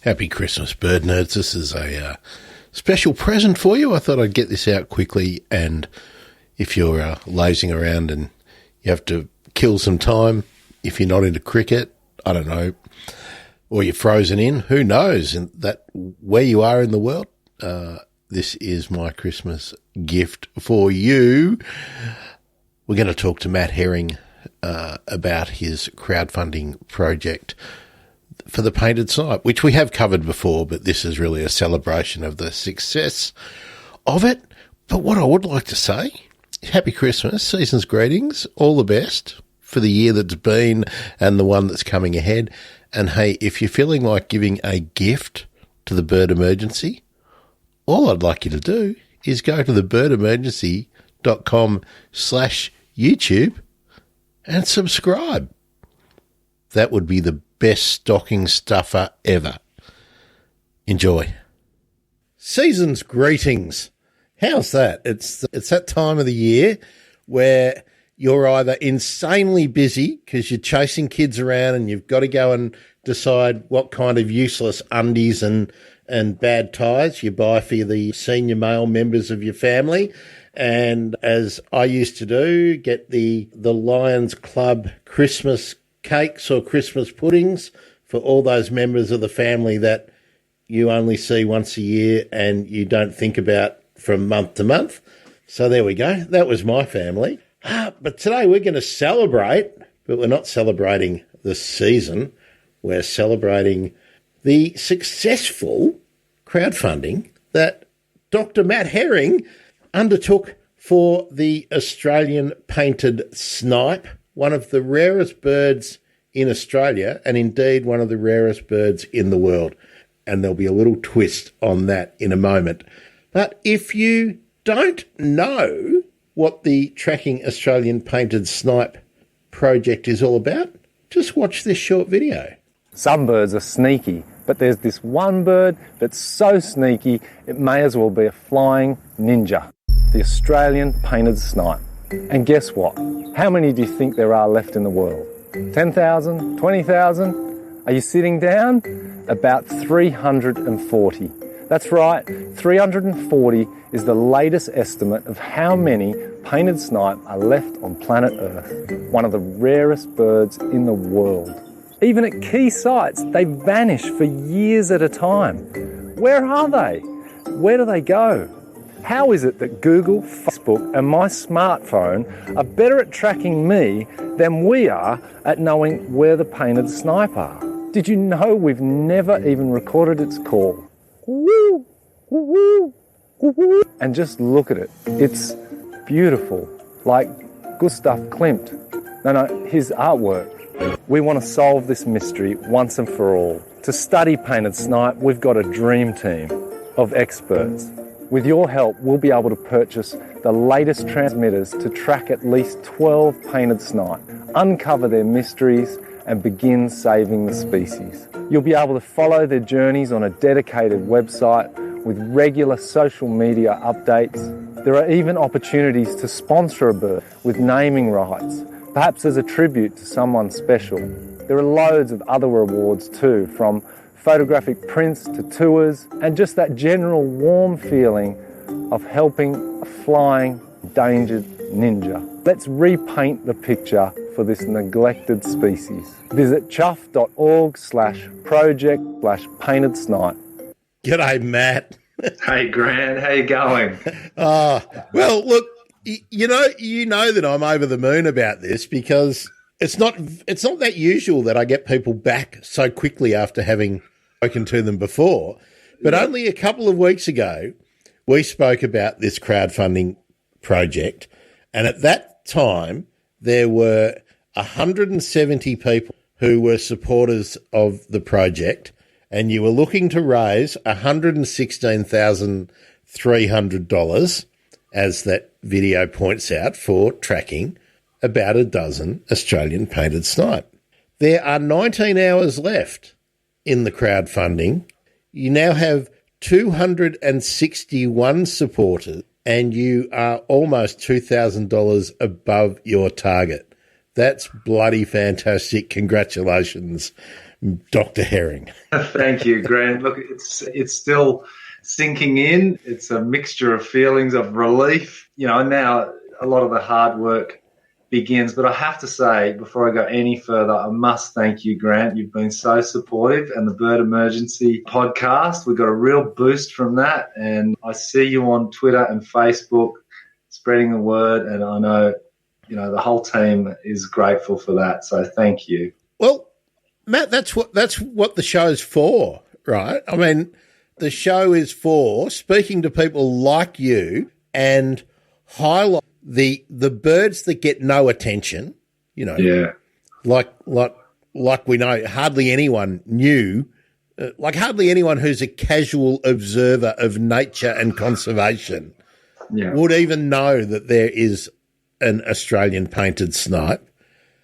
Happy Christmas, bird nerds. This is a special present for you. I thought I'd get this out quickly, and if you're lazing around and you have to kill some time, if you're not into cricket, I don't know, or you're frozen in, who knows, and that where you are in the world, this is my Christmas gift for you. We're going to talk to Matt Herring about his crowdfunding project for the painted snipe, which we have covered before, but this is really a celebration of the success of it. But what I would like to say, happy Christmas, season's greetings, all the best for the year that's been and the one that's coming ahead. And hey, if you're feeling like giving a gift to the Bird Emergency, all I'd like you to do is go to thebirdemergency.com/YouTube and subscribe. That would be the best stocking stuffer ever. Enjoy. Season's greetings. How's that? It's that time of the year where you're either insanely busy because you're chasing kids around and you've got to go and decide what kind of useless undies and bad ties you buy for the senior male members of your family. And as I used to do, get the Lions Club Christmas cakes or Christmas puddings for all those members of the family that you only see once a year and you don't think about from month to month. So there we go. That was my family. But today we're going to celebrate, but we're not celebrating the season. We're celebrating the successful crowdfunding that Dr. Matt Herring undertook for the Australian painted snipe, one of the rarest birds in Australia and indeed one of the rarest birds in the world. And there'll be a little twist on that in a moment. But if you don't know what the Tracking Australian Painted Snipe project is all about, just watch this short video. Some birds are sneaky, but there's this one bird that's so sneaky it may as well be a flying ninja, the Australian painted snipe. And guess what? How many do you think there are left in the world? 10,000? 20,000? Are you sitting down? About 340. That's right, 340 is the latest estimate of how many painted snipe are left on planet Earth, one of the rarest birds in the world. Even at key sites, they vanish for years at a time. Where are they? Where do they go? How is it that Google, Facebook and my smartphone are better at tracking me than we are at knowing where the painted snipe are? Did you know we've never even recorded its call? Woo, woo, woo. And just look at it. It's beautiful, like Gustav Klimt. No, his artwork. We want to solve this mystery once and for all. To study painted snipe, we've got a dream team of experts. With your help, we'll be able to purchase the latest transmitters to track at least 12 painted snipe, uncover their mysteries, and begin saving the species. You'll be able to follow their journeys on a dedicated website with regular social media updates. There are even opportunities to sponsor a bird with naming rights, perhaps as a tribute to someone special. There are loads of other rewards too, from photographic prints to tours, and just that general warm feeling of helping a flying, endangered ninja. Let's repaint the picture for this neglected species. Visit chuff.org/project/painted snipe. G'day, Matt. Hey, Grant. How you going? Well, look, you know that I'm over the moon about this because it's not that usual that I get people back so quickly after having spoken to them before. But only a couple of weeks ago, we spoke about this crowdfunding project. And at that time, there were 170 people who were supporters of the project. And you were looking to raise $116,300, as that video points out, for tracking about a dozen Australian painted snipe. There are 19 hours left in the crowdfunding. You now have 261 supporters and you are almost $2,000 above your target. That's bloody fantastic. Congratulations, Dr. Herring. Thank you, Grant. Look, it's still sinking in. It's a mixture of feelings of relief. Now a lot of the hard work begins. But I have to say, before I go any further, I must thank you, Grant. You've been so supportive, and the Bird Emergency podcast, we got a real boost from that. And I see you on Twitter and Facebook spreading the word, and I know, the whole team is grateful for that. So thank you. Well, Matt, that's what the show's for, right? I mean, the show is for speaking to people like you and highlight the birds that get no attention, Yeah. like we know hardly anyone knew, hardly anyone who's a casual observer of nature and conservation would even know that there is an Australian painted snipe.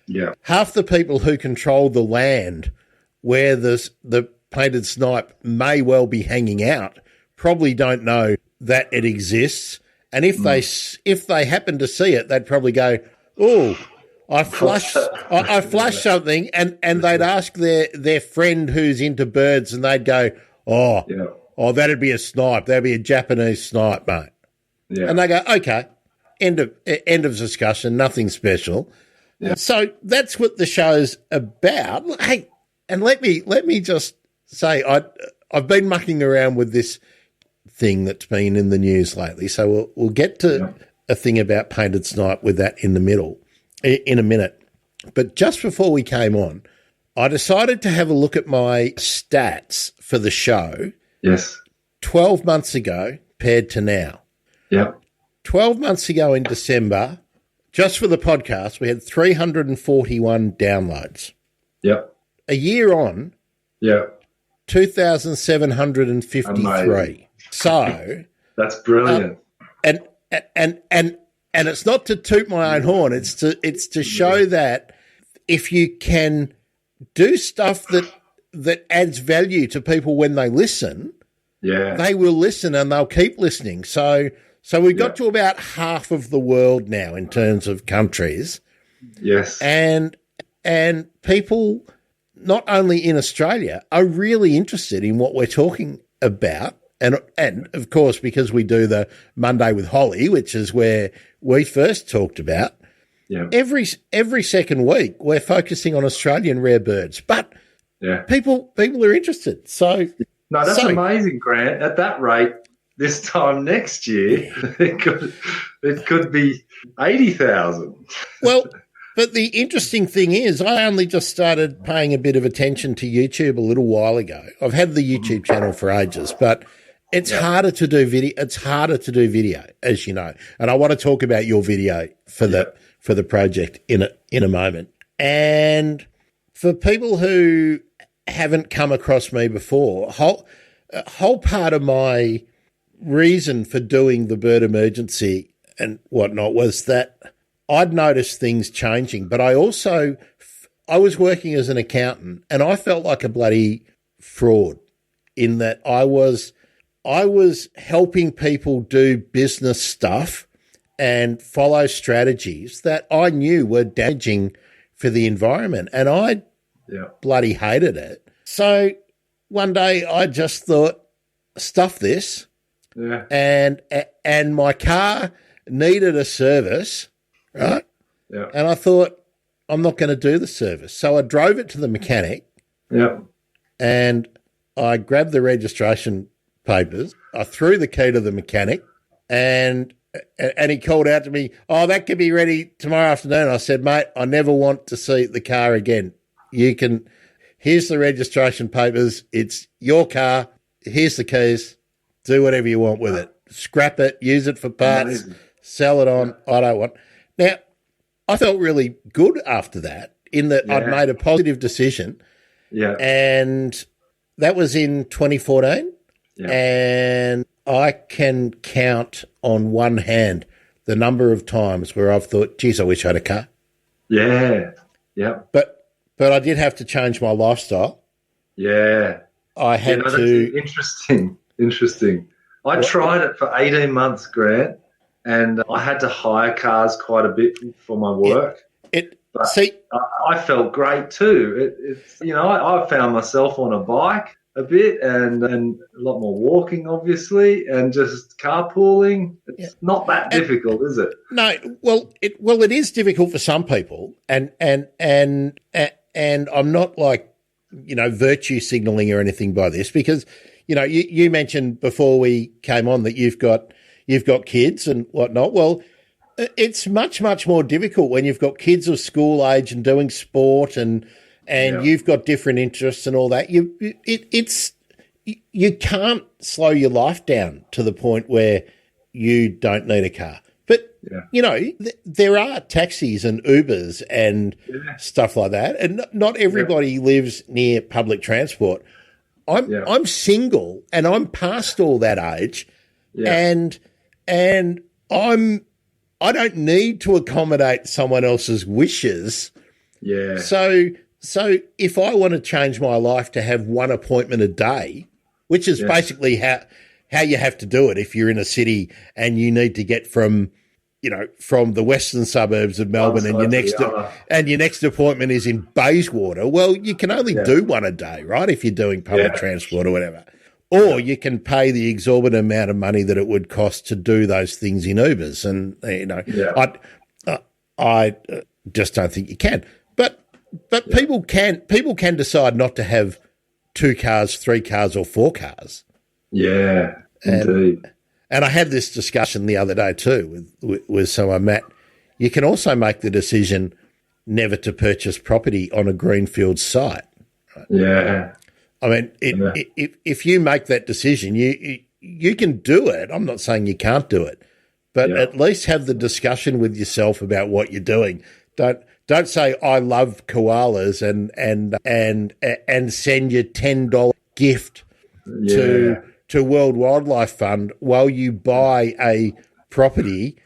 Yeah. Half the people who control the land where the painted snipe may well be hanging out probably don't know that it exists. And if they happen to see it, they'd probably go, "Oh, I flushed something," and they'd ask their friend who's into birds, and they'd go, "Oh, that'd be a snipe. That'd be a Japanese snipe, mate." Yeah. And they go, "Okay, end of discussion. Nothing special." Yeah. So that's what the show's about. Hey, and let me just say, I've been mucking around with this thing that's been in the news lately. So we'll get to a thing about painted snipe with that in a minute. But just before we came on, I decided to have a look at my stats for the show. Yes. 12 months ago compared to now. Yep. 12 months ago in December, just for the podcast, we had 341 downloads. Yep. A year on, 2,753. Amazing. So that's brilliant. And it's not to toot my own horn. It's to show that if you can do stuff that adds value to people when they listen, they will listen and they'll keep listening. So we've got to about half of the world now in terms of countries. Yes. And people not only in Australia are really interested in what we're talking about. And of course, because we do the Monday with Holly, which is where we first talked about, every second week we're focusing on Australian rare birds. But people are interested. So no, that's amazing, Grant. At that rate, this time next year, it could be 80,000. Well, but the interesting thing is, I only just started paying a bit of attention to YouTube a little while ago. I've had the YouTube channel for ages, but it's harder to do video. It's harder to do video, as you know. And I want to talk about your video for the project in a moment. And for people who haven't come across me before, a whole part of my reason for doing the Bird Emergency and whatnot was that I'd noticed things changing, but I was working as an accountant and I felt like a bloody fraud in that I was helping people do business stuff and follow strategies that I knew were damaging for the environment, and I bloody hated it. So one day I just thought, stuff this, and my car needed a service, right? Yeah. And I thought, I'm not going to do the service. So I drove it to the mechanic. Yeah. And I grabbed the registration papers. I threw the key to the mechanic, and he called out to me, "Oh, that could be ready tomorrow afternoon." I said, "Mate, I never want to see the car again. Here's the registration papers. It's your car. Here's the keys. Do whatever you want with it. Scrap it, use it for parts, sell it on. I don't want." Now, I felt really good after that in that I'd made a positive decision. Yeah. And that was in 2014. Yeah. And I can count on one hand the number of times where I've thought, geez, I wish I had a car. Yeah. Yeah. But I did have to change my lifestyle. Yeah. I had to. Interesting. I tried it for 18 months, Grant, and I had to hire cars quite a bit for my work. But See, I felt great too. It's I found myself on a bike a bit and a lot more walking, obviously, and just carpooling. It's not that difficult, is it? no, it is difficult for some people, and I'm not like, virtue signaling or anything by this, because, you mentioned before we came on that you've got kids and whatnot. Well, it's much, much more difficult when you've got kids of school age and doing sport and you've got different interests and all that. You can't slow your life down to the point where you don't need a car. But, there are taxis and Ubers and stuff like that, and not everybody lives near public transport. I'm single and I'm past all that age, and I don't need to accommodate someone else's wishes. Yeah. So if I want to change my life to have one appointment a day, which is basically how you have to do it if you're in a city and you need to get from the western suburbs of Melbourne and your next appointment is in Bayswater, well, you can only do one a day, right, if you're doing public transport or whatever. Or you can pay the exorbitant amount of money that it would cost to do those things in Ubers. And, I just don't think you can. But people can decide not to have 2 cars, 3 cars or 4 cars. Yeah, indeed. And I had this discussion the other day too with someone, Matt. You can also make the decision never to purchase property on a greenfield site. Right? Yeah. I mean, if you make that decision, you can do it. I'm not saying you can't do it, but at least have the discussion with yourself about what you're doing. Don't say I love koalas and send your $10 gift to World Wildlife Fund while you buy a property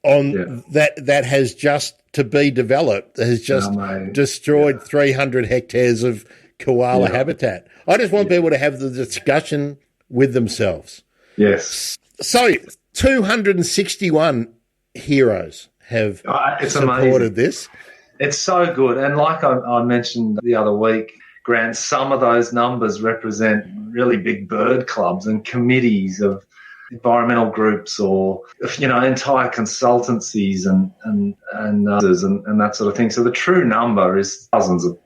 on that has just to be developed, that has just destroyed 300 hectares of koala habitat. I just want people to have the discussion with themselves. Yes. So 261 heroes have supported this. It's so good. And like I mentioned the other week, Grant, some of those numbers represent really big bird clubs and committees of environmental groups or, entire consultancies and others and that sort of thing. So the true number is thousands of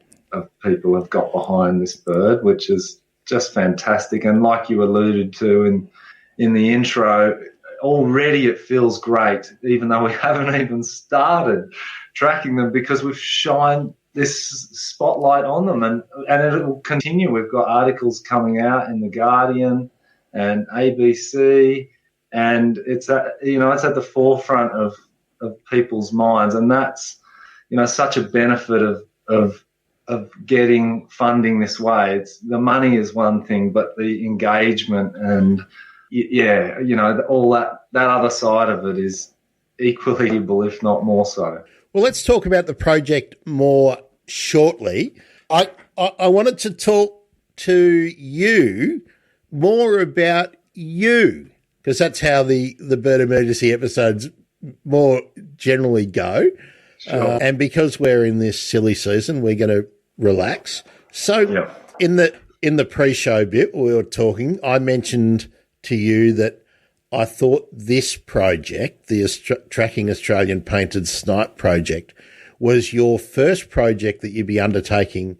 people have got behind this bird, which is just fantastic. And like you alluded to in the intro, already it feels great, even though we haven't even started tracking them, because we've shined this spotlight on them, and it will continue. We've got articles coming out in The Guardian and ABC, and it's at the forefront of people's minds, and that's such a benefit of getting funding this way. It's the money is one thing, but the engagement and all that other side of it is equally valuable, if not more so. Well, let's talk about the project more shortly. I wanted to talk to you more about you, because that's how the bird emergency episodes more generally go. Sure. And because we're in this silly season, we're going to relax. So in the pre-show bit we were talking, I mentioned to you that I thought this project, the Tracking Australian Painted Snipe project, was your first project that you'd be undertaking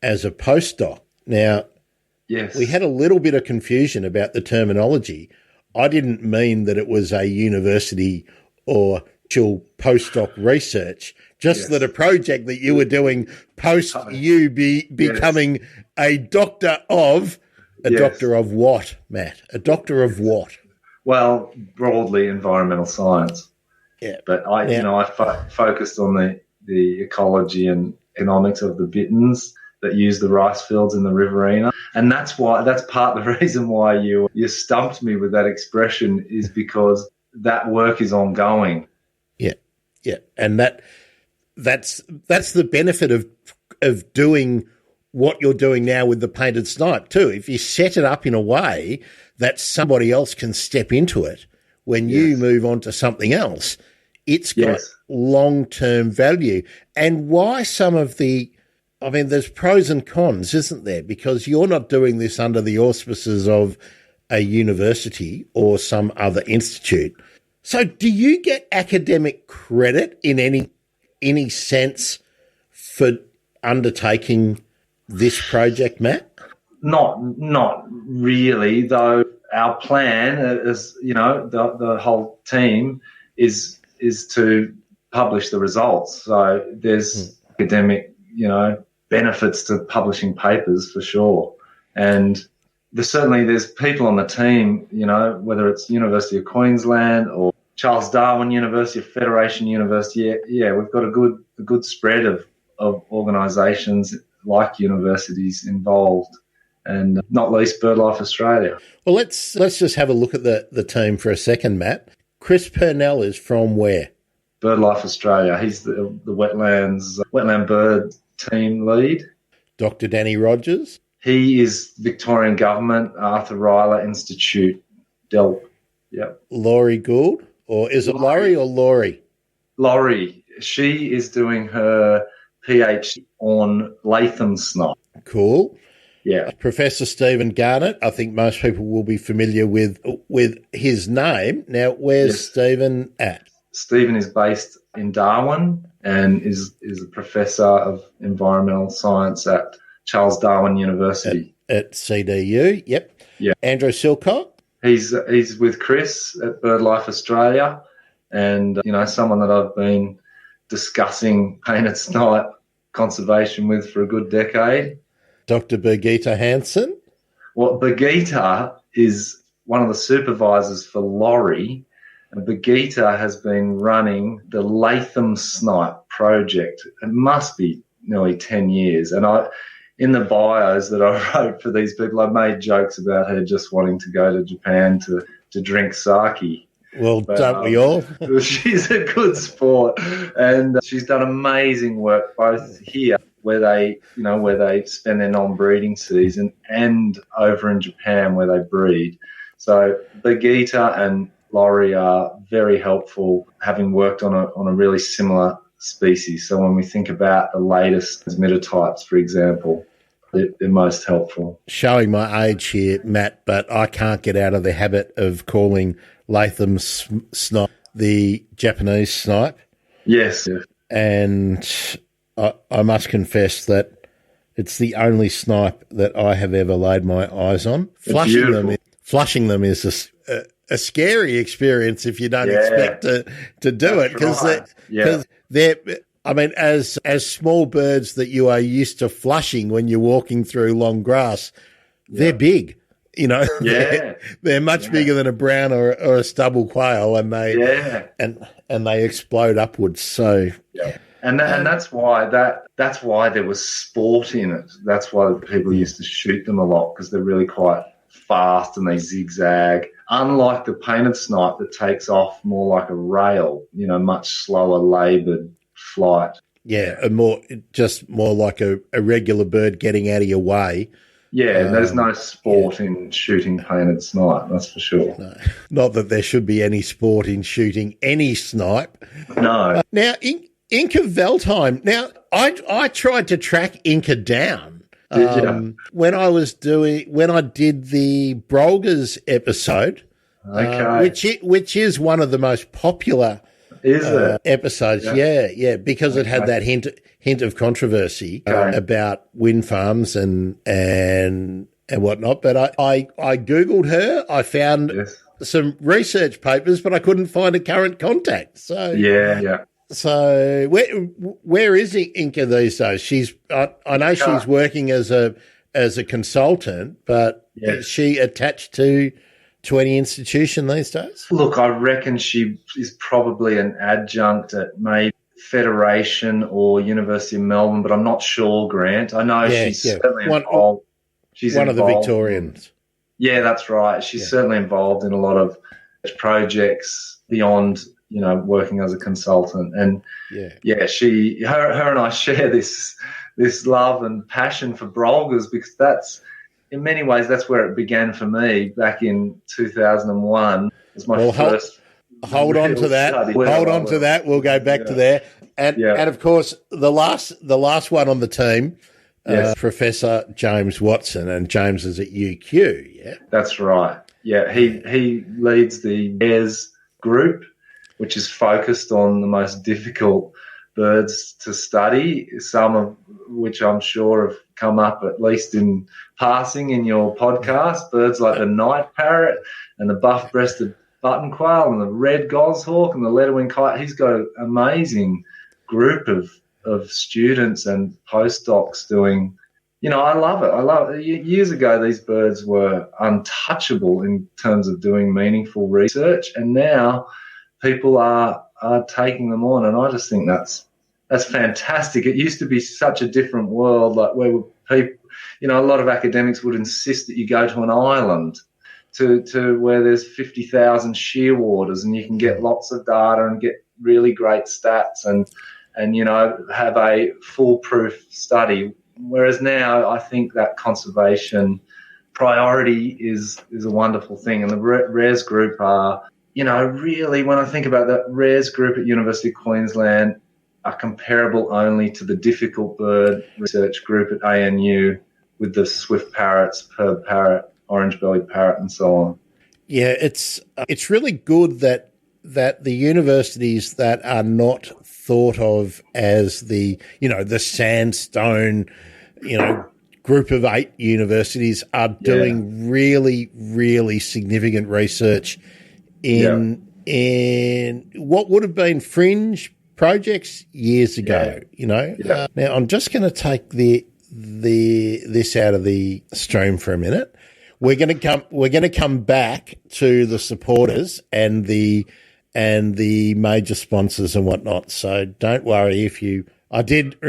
as a postdoc. Now, we had a little bit of confusion about the terminology. I didn't mean that it was a university or postdoc research, just that a project that you were doing post you becoming a doctor of, doctor of what, Matt? A doctor of what? Well, broadly environmental science. Yeah. But I focused on the ecology and economics of the bitterns that use the rice fields in the Riverina. And that's part of the reason why you stumped me with that expression, is because that work is ongoing. Yeah. Yeah. And that's the benefit of doing what you're doing now with the painted snipe too. If you set it up in a way that somebody else can step into it when you move on to something else, it's got long-term value. And why some of the, I mean, there's pros and cons, isn't there? Because you're not doing this under the auspices of a university or some other institute. So do you get academic credit in any sense for undertaking this project, Matt? Not really, though. Our plan is, the whole team is to publish the results. So there's academic, benefits to publishing papers for sure. And there's people on the team, whether it's University of Queensland or Charles Darwin University or Federation University. Yeah, we've got a good spread of organisations like universities involved, and not least BirdLife Australia. Well, let's just have a look at the team for a second, Matt. Chris Purnell is from where? BirdLife Australia. He's the wetland bird team lead. Dr. Danny Rogers? He is Victorian Government, Arthur Rylah Institute, DELP. Yep. Laurie Gould? Or is it Laurie or Laurie? Laurie. She is doing her PhD on Latham snipe. Cool. Yeah. Professor Stephen Garnett, I think most people will be familiar with his name. Now, where's Stephen at? Stephen is based in Darwin and is a professor of environmental science at Charles Darwin University. At CDU, yep. Yeah. Andrew Silcock? He's with Chris at BirdLife Australia, and, someone that I've been discussing painted snipe conservation with for a good decade. Dr. Birgitta Hansen? Well, Birgitta is one of the supervisors for Laurie, and Birgitta has been running the Latham snipe project. It must be nearly 10 years. And in the bios that I wrote for these people, I made jokes about her just wanting to go to Japan to drink sake. Well, don't we all? She's a good sport, and she's done amazing work both here, where they spend their non-breeding season, and over in Japan where they breed. So Birgitta and Laurie are very helpful, having worked on a really similar species. So when we think about the latest transmitter-types, for example, they're most helpful. Showing my age here, Matt, but I can't get out of the habit of calling Latham snipe the Japanese snipe. Yes. And I must confess that it's the only snipe that I have ever laid my eyes on. Flushing them is a scary experience if you don't expect to do it, because they're, I mean, as small birds that you are used to flushing when you're walking through long grass, they're big. They're much bigger than a brown or a stubble quail, and they explode upwards. So and that's why there was sport in it. That's why people used to shoot them a lot, because they're really quite fast and they zigzag. Unlike the painted snipe that takes off more like a rail, much slower laboured flight. Yeah, more like a regular bird getting out of your way. Yeah, there's no sport in shooting painted snipe, that's for sure. No. Not that there should be any sport in shooting any snipe. No. Now, Inca Veldheim. Now, I tried to track Inca down. Did you? When I did the Brolgers episode, which is one of the most popular episodes. Yeah, because it had that hint of controversy about wind farms and whatnot. But I Googled her. I found some research papers, but I couldn't find a current contact. So yeah. So where is Inca these days? I know she's working as a consultant, but is she attached to any institution these days? Look, I reckon she is probably an adjunct at maybe Federation or University of Melbourne, but I'm not sure, Grant. I know she's certainly involved. She's one of the Victorians. Yeah, that's right. She's certainly involved in a lot of projects beyond, working as a consultant. And her and I share this love and passion for Brolgers, because in many ways that's where it began for me back in 2001. It was my first. hold on to that. Hold on to that. We'll go back to there. And of course, the last one on the team, Professor James Watson, and James is at UQ. Yeah, that's right. Yeah, he leads the RES group, which is focused on the most difficult birds to study, some of which I'm sure have come up at least in passing in your podcast. Birds like the night parrot and the buff-breasted button quail and the red goshawk and the leatherwing kite. He's got an amazing group of students and postdocs doing, I love it. Years ago, these birds were untouchable in terms of doing meaningful research, and now people are taking them on, and I just think that's fantastic. It used to be such a different world, like where people, a lot of academics would insist that you go to an island to where there's 50,000 shearwaters and you can get lots of data and get really great stats and have a foolproof study. Whereas now I think that conservation priority is a wonderful thing. And the RES group are, really, when I think about that, RES group at University of Queensland are comparable only to the difficult bird research group at ANU with the swift parrots, purb parrot, orange-bellied parrot, and so on. Yeah, it's really good that the universities that are not thought of as the sandstone, group of 8 universities are doing really, really significant research in what would have been fringe projects years ago. Now I'm just going to take this out of the stream for a minute. We're going to come back to the supporters and the major sponsors and whatnot. So don't worry I did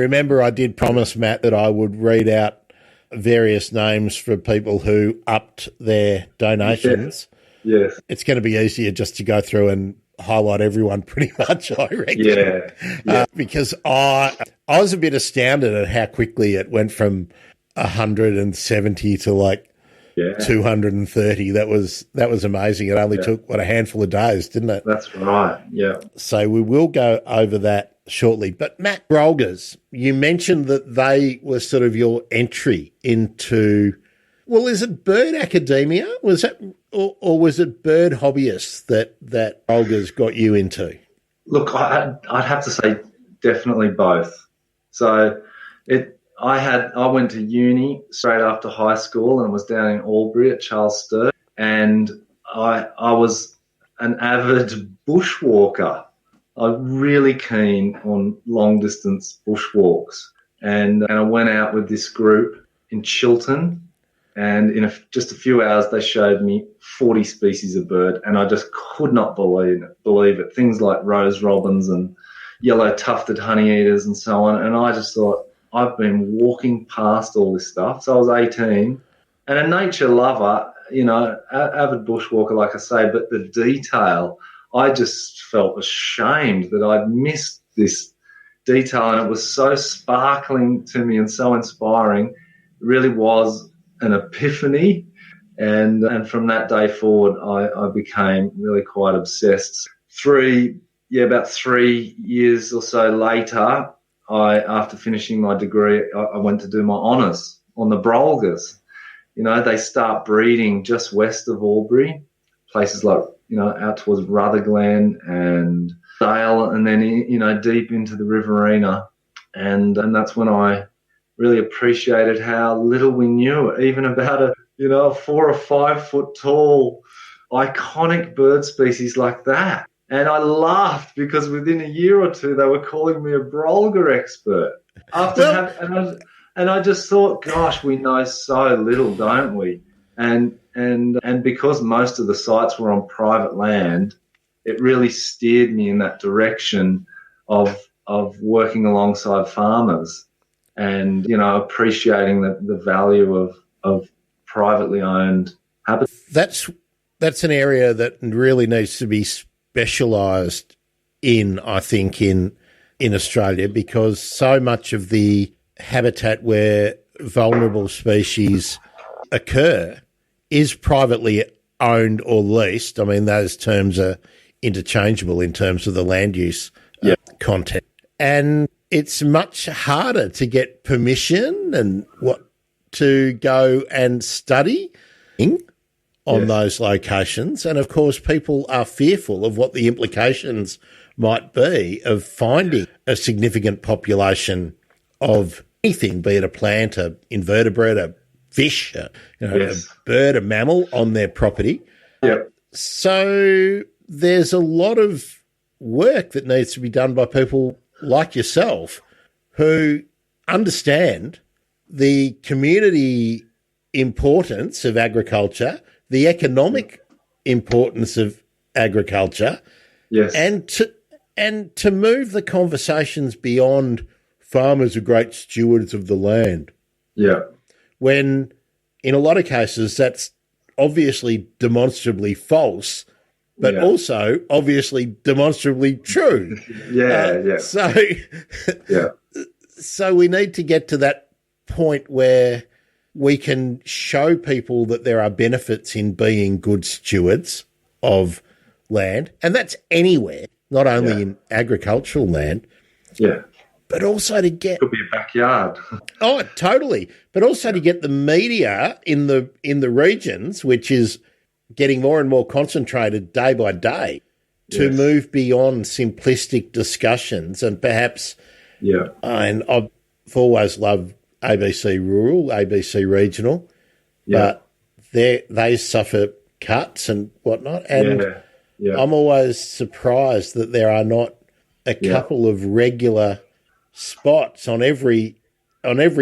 promise Matt that I would read out various names for people who upped their donations. Yes. It's going to be easier just to go through and highlight everyone pretty much, I reckon. Yeah. Because I was a bit astounded at how quickly it went from 170 to 230. That was amazing. It only took a handful of days, didn't it? That's right. Yeah. So we will go over that shortly. But Matt, Brolgers, you mentioned that they were sort of your entry into, well, is it bird academia? Was that, or was it bird hobbyists that Brolgers got you into? Look, I'd have to say definitely both. So I went to uni straight after high school and was down in Albury at Charles Sturt, and I was an avid bushwalker. I'm really keen on long-distance bushwalks, and I went out with this group in Chiltern, and in just a few hours they showed me 40 species of bird, and I just could not believe it. Things like rose robins and yellow tufted honeyeaters and so on, and I just thought, I've been walking past all this stuff. So I was 18 and a nature lover, avid bushwalker, like I say, but the detail, I just felt ashamed that I'd missed this detail, and it was so sparkling to me and so inspiring. It really was an epiphany. And from that day forward, I became really quite obsessed. About 3 years or so later, after finishing my degree, I went to do my honours on the Brolgers. They start breeding just west of Albury, places like, out towards Rutherglen and Dale, and then, deep into the Riverina. And that's when I really appreciated how little we knew, even about a 4 or 5 foot tall iconic bird species like that. And I laughed because within a year or two they were calling me a Brolger expert. And I just thought, gosh, we know so little, don't we? And because most of the sites were on private land, it really steered me in that direction of working alongside farmers and appreciating the value of privately owned habitat. That's an area that really needs to be specialised in, I think, in Australia, because so much of the habitat where vulnerable species occur is privately owned or leased. I mean, those terms are interchangeable in terms of the land use content. And it's much harder to get permission and what to go and study on those locations. And, of course, people are fearful of what the implications might be of finding a significant population of anything, be it a plant, an invertebrate, a fish, a bird, a mammal on their property. Yep. So there's a lot of work that needs to be done by people like yourself who understand the community importance of agriculture, the economic importance of agriculture, and to move the conversations beyond farmers are great stewards of the land. Yeah. When in a lot of cases that's obviously demonstrably false, but also obviously demonstrably true. So we need to get to that point where we can show people that there are benefits in being good stewards of land, and that's anywhere, not only in agricultural land. Yeah. But also to get... Could be a backyard. Oh, totally. But also to get the media in the regions, which is getting more and more concentrated day by day, to move beyond simplistic discussions and perhaps... Yeah. And I've always loved ABC Rural, ABC Regional, but they suffer cuts and whatnot. And I'm always surprised that there are not a couple of regular spots on every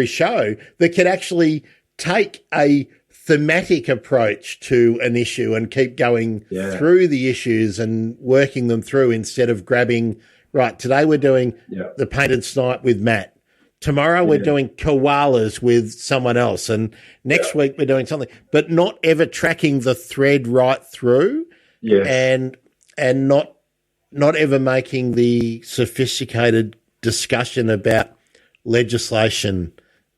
show that could actually take a thematic approach to an issue and keep going through the issues and working them through instead of grabbing, right, today we're doing the painted snipe with Matt. Tomorrow we're doing koalas with someone else, and next week we're doing something, but not ever tracking the thread right through, and not ever making the sophisticated discussion about legislation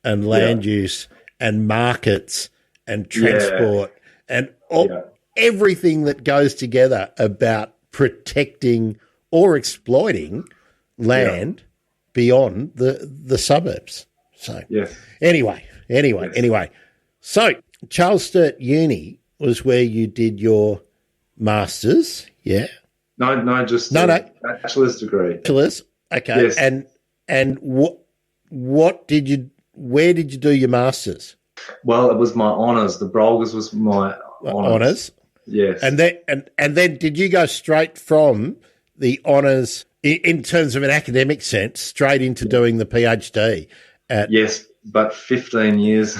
and land use and markets and transport and everything that goes together about protecting or exploiting land beyond the suburbs. So anyway. So Charles Sturt Uni was where you did your masters, No, just bachelor's degree. Bachelor's, okay. Yes. And where did you do your masters? Well, it was my honours. The Brolgas was my honours. Yes. And then did you go straight from the honours in terms of an academic sense straight into doing the PhD? Yes, but 15 years.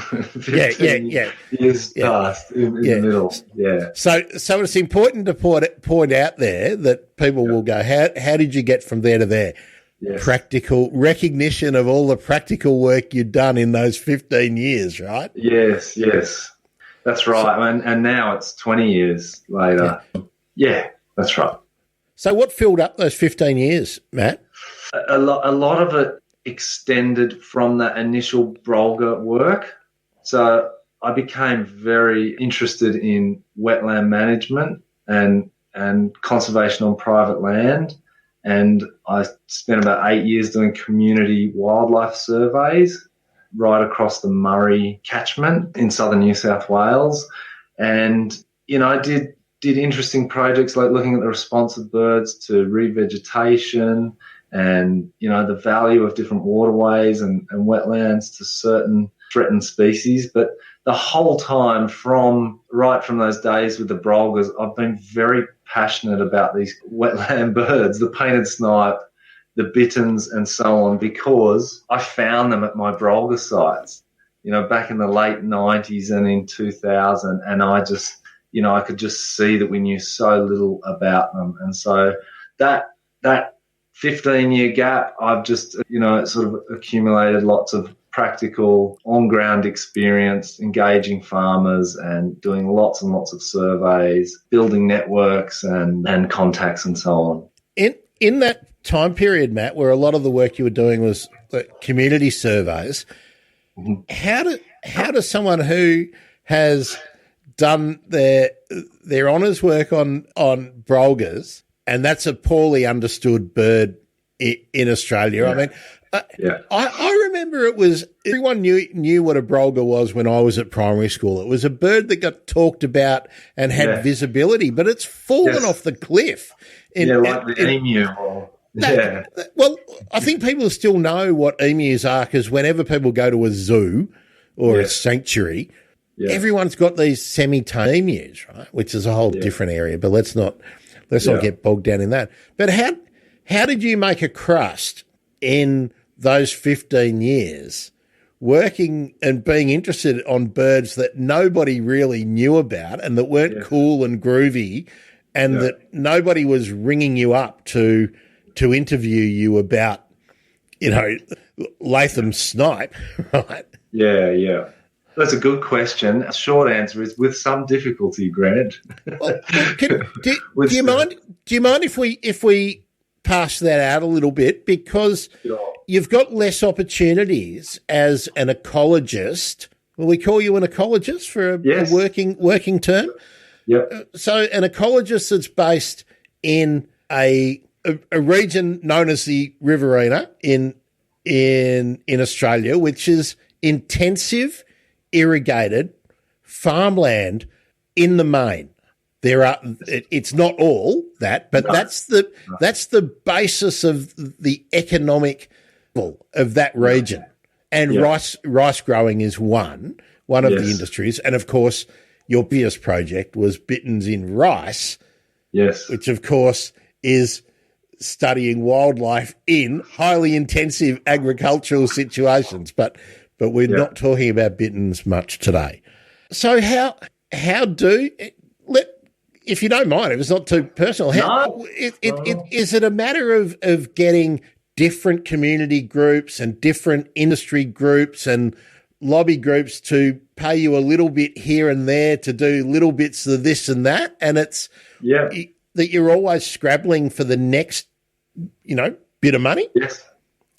Years passed in the middle. Yeah. So it's important to point out there that people will go, how did you get from there to there? Yes. Practical recognition of all the practical work you've done in those 15 years, right? Yes. That's right. And now it's 20 years later. Yeah, that's right. So what filled up those 15 years, Matt? A lot of it extended from that initial Brolga work. So I became very interested in wetland management and conservation on private land. And I spent about 8 years doing community wildlife surveys right across the Murray catchment in southern New South Wales. And, I did interesting projects like looking at the response of birds to revegetation and, the value of different waterways and wetlands to certain threatened species. But the whole time right from those days with the Brolgas, I've been very passionate about these wetland birds, the painted snipe, the bitterns and so on, because I found them at my Brolga sites, back in the late 90s and in 2000. And I just, I could just see that we knew so little about them. And so that 15-year gap, I've just, sort of accumulated lots of practical on-ground experience engaging farmers and doing lots and lots of surveys, building networks and contacts and so on. In that time period, Matt, where a lot of the work you were doing was community surveys, how does someone who has done their honours work on Brolgas and that's a poorly understood bird in Australia. Yeah. I mean, I remember everyone knew what a brolga was when I was at primary school. It was a bird that got talked about and had visibility, but it's fallen off the cliff. Like the emu. Well, I think people still know what emus are because whenever people go to a zoo or a sanctuary, everyone's got these semi-tame emus, right? Which is a whole different area. But let's not get bogged down in that. But how did you make a crust in those 15 years working and being interested on birds that nobody really knew about and that weren't cool and groovy and that nobody was ringing you up to interview you about, Latham's snipe, right? Yeah. That's a good question. The short answer is with some difficulty, Grant. Well, do you mind if we pass that out a little bit, because you've got less opportunities as an ecologist. Will we call you an ecologist for a working term? Yep. So an ecologist that's based in a region known as the Riverina in Australia, which is intensive irrigated farmland in the main. It's not all that, but that's the basis of the economic of that region. And rice growing is one of the industries. And of course, your biggest project was Bittern's in rice, which of course is studying wildlife in highly intensive agricultural situations. But we're not talking about Bittern's much today. So if you don't mind, if it's not too personal, is it a matter of getting different community groups and different industry groups and lobby groups to pay you a little bit here and there to do little bits of this and that, and it's that you're always scrabbling for the next, bit of money? Yes.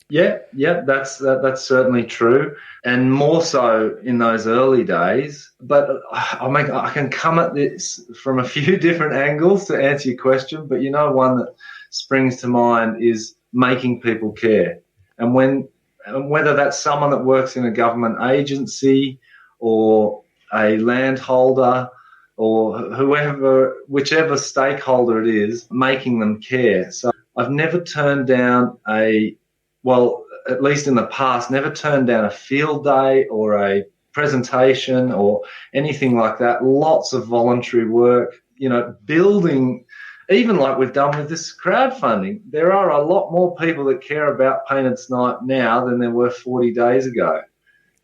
Yeah, that's certainly true, and more so in those early days. But I can come at this from a few different angles to answer your question. But one that springs to mind is making people care, and whether that's someone that works in a government agency or a landholder or whichever stakeholder it is, making them care. So I've never turned down at least in the past, never turned down a field day or a presentation or anything like that. Lots of voluntary work, building, even like we've done with this crowdfunding. There are a lot more people that care about painted snipe now than there were 40 days ago.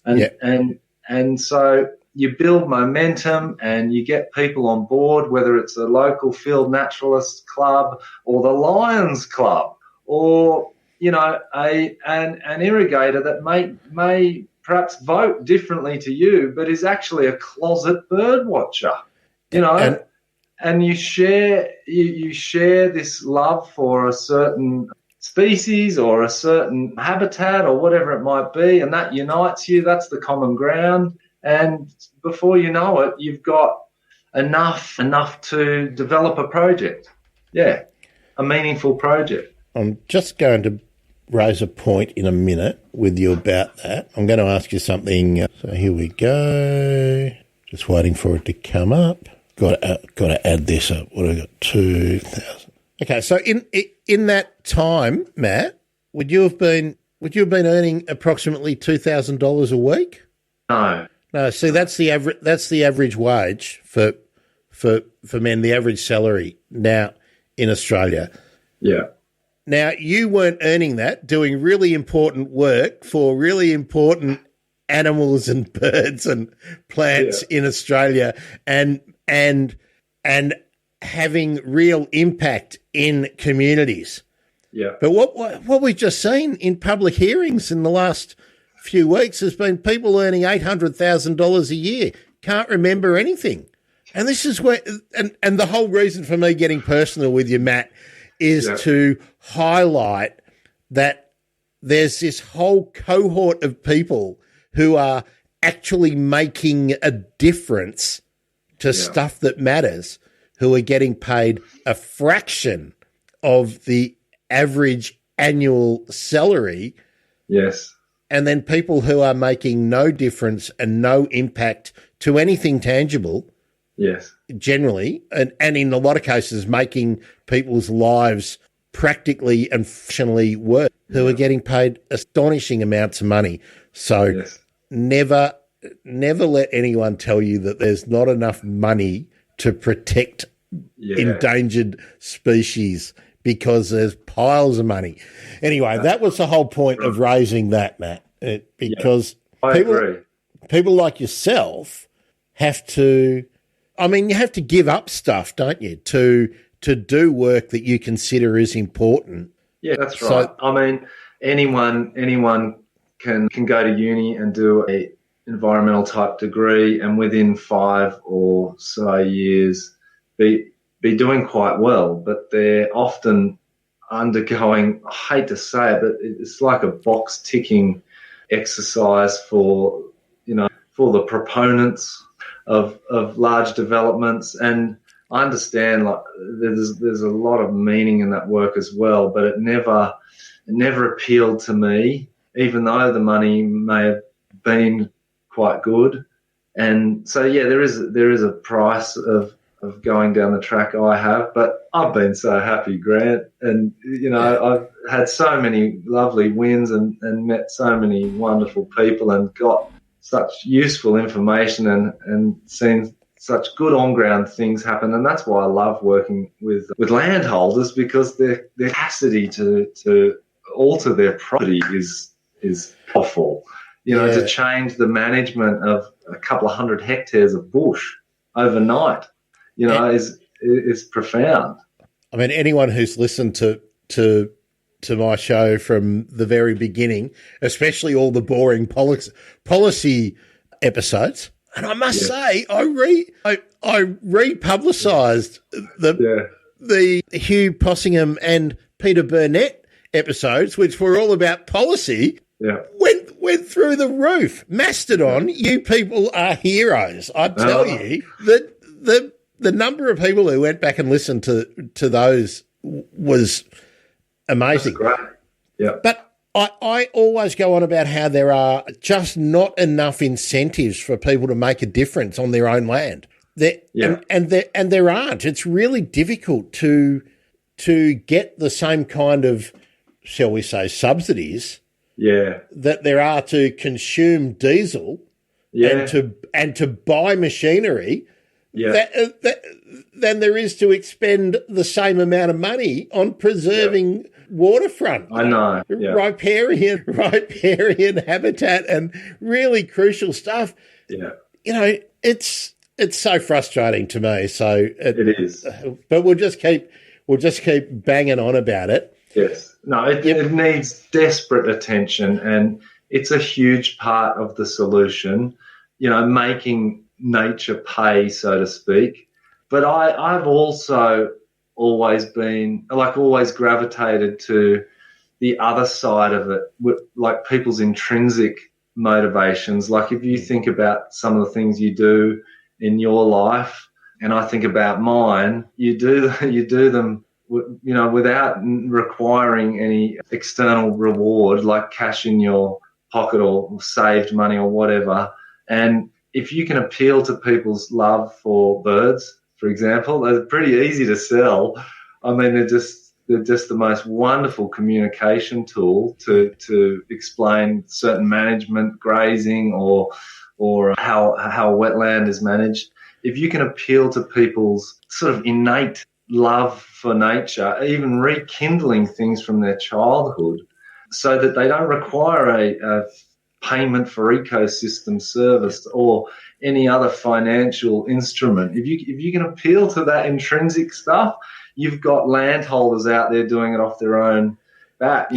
And so you build momentum and you get people on board, whether it's a local field naturalist club or the Lions Club or an irrigator that may perhaps vote differently to you, but is actually a closet bird watcher, and you share this love for a certain species or a certain habitat or whatever it might be, and that unites you. That's the common ground, and before you know it, you've got enough to develop a project. Yeah, a meaningful project. I'm just going to raise a point in a minute with you about that. I'm going to ask you something. So here we go. Just waiting for it to come up. Got to add this up. What have I got? 2,000. Okay, so in that time, Matt, would you have been earning approximately $2,000 a week? No. No. See, that's the average. That's the average wage for men. The average salary now in Australia. Yeah. Now, you weren't earning that, doing really important work for really important animals and birds and plants in Australia and having real impact in communities. Yeah. But what we've just seen in public hearings in the last few weeks has been people earning $800,000 a year, can't remember anything. And this is where and the whole reason for me getting personal with you, Matt, is to highlight that there's this whole cohort of people who are actually making a difference to stuff that matters, who are getting paid a fraction of the average annual salary. Yes. And then people who are making no difference and no impact to anything tangible. Yes. Generally, and in a lot of cases, making people's lives practically and functionally worse, who are getting paid astonishing amounts of money. So never let anyone tell you that there's not enough money to protect endangered species, because there's piles of money. Anyway, that was the whole point of raising that, Matt, because people like yourself have to, I mean, you have to give up stuff, don't you, to do work that you consider is important. Yeah, that's right. I mean, anyone can go to uni and do a environmental type degree, and within 5 or so years be doing quite well, but they're often undergoing, I hate to say it, but it's like a box ticking exercise for the proponents of large developments. And I understand, like, there's a lot of meaning in that work as well, but it never appealed to me, even though the money may have been quite good. And so there is a price of going down the track I have, but I've been so happy, Grant, and I've had so many lovely wins and met so many wonderful people and got such useful information and seen such good on-ground things happen. And that's why I love working with landholders, because their capacity to alter their property is awful. To change the management of a couple of 100 hectares of bush overnight, is profound. I mean, anyone who's listened to my show from the very beginning, especially all the boring policy episodes, and I must say, I republicised the Hugh Possingham and Peter Burnett episodes, which were all about policy. Yeah. Went through the roof. Mastodon, you people are heroes. I tell you that the number of people who went back and listened to those was amazing. That's great. Yeah. But I always go on about how there are just not enough incentives for people to make a difference on their own land. And there aren't. It's really difficult to get the same kind of, shall we say, subsidies that there are to consume diesel and to buy machinery than there is to expend the same amount of money on preserving waterfront. I know. Riparian habitat and really crucial stuff. Yeah. It's so frustrating to me. So it is. But we'll just keep banging on about it. Yes. No, it needs desperate attention, and it's a huge part of the solution, making nature pay, so to speak. But I've also always gravitated to the other side of it, like people's intrinsic motivations. Like, if you think about some of the things you do in your life, and I think about mine, you do them without requiring any external reward, like cash in your pocket or saved money or whatever. And if you can appeal to people's love for birds, for example, they're pretty easy to sell. I mean, they're just the most wonderful communication tool to explain certain management, grazing, or how a wetland is managed. If you can appeal to people's sort of innate love for nature, even rekindling things from their childhood, so that they don't require a payment for ecosystem service or any other financial instrument. If you can appeal to that intrinsic stuff, you've got landholders out there doing it off their own bat.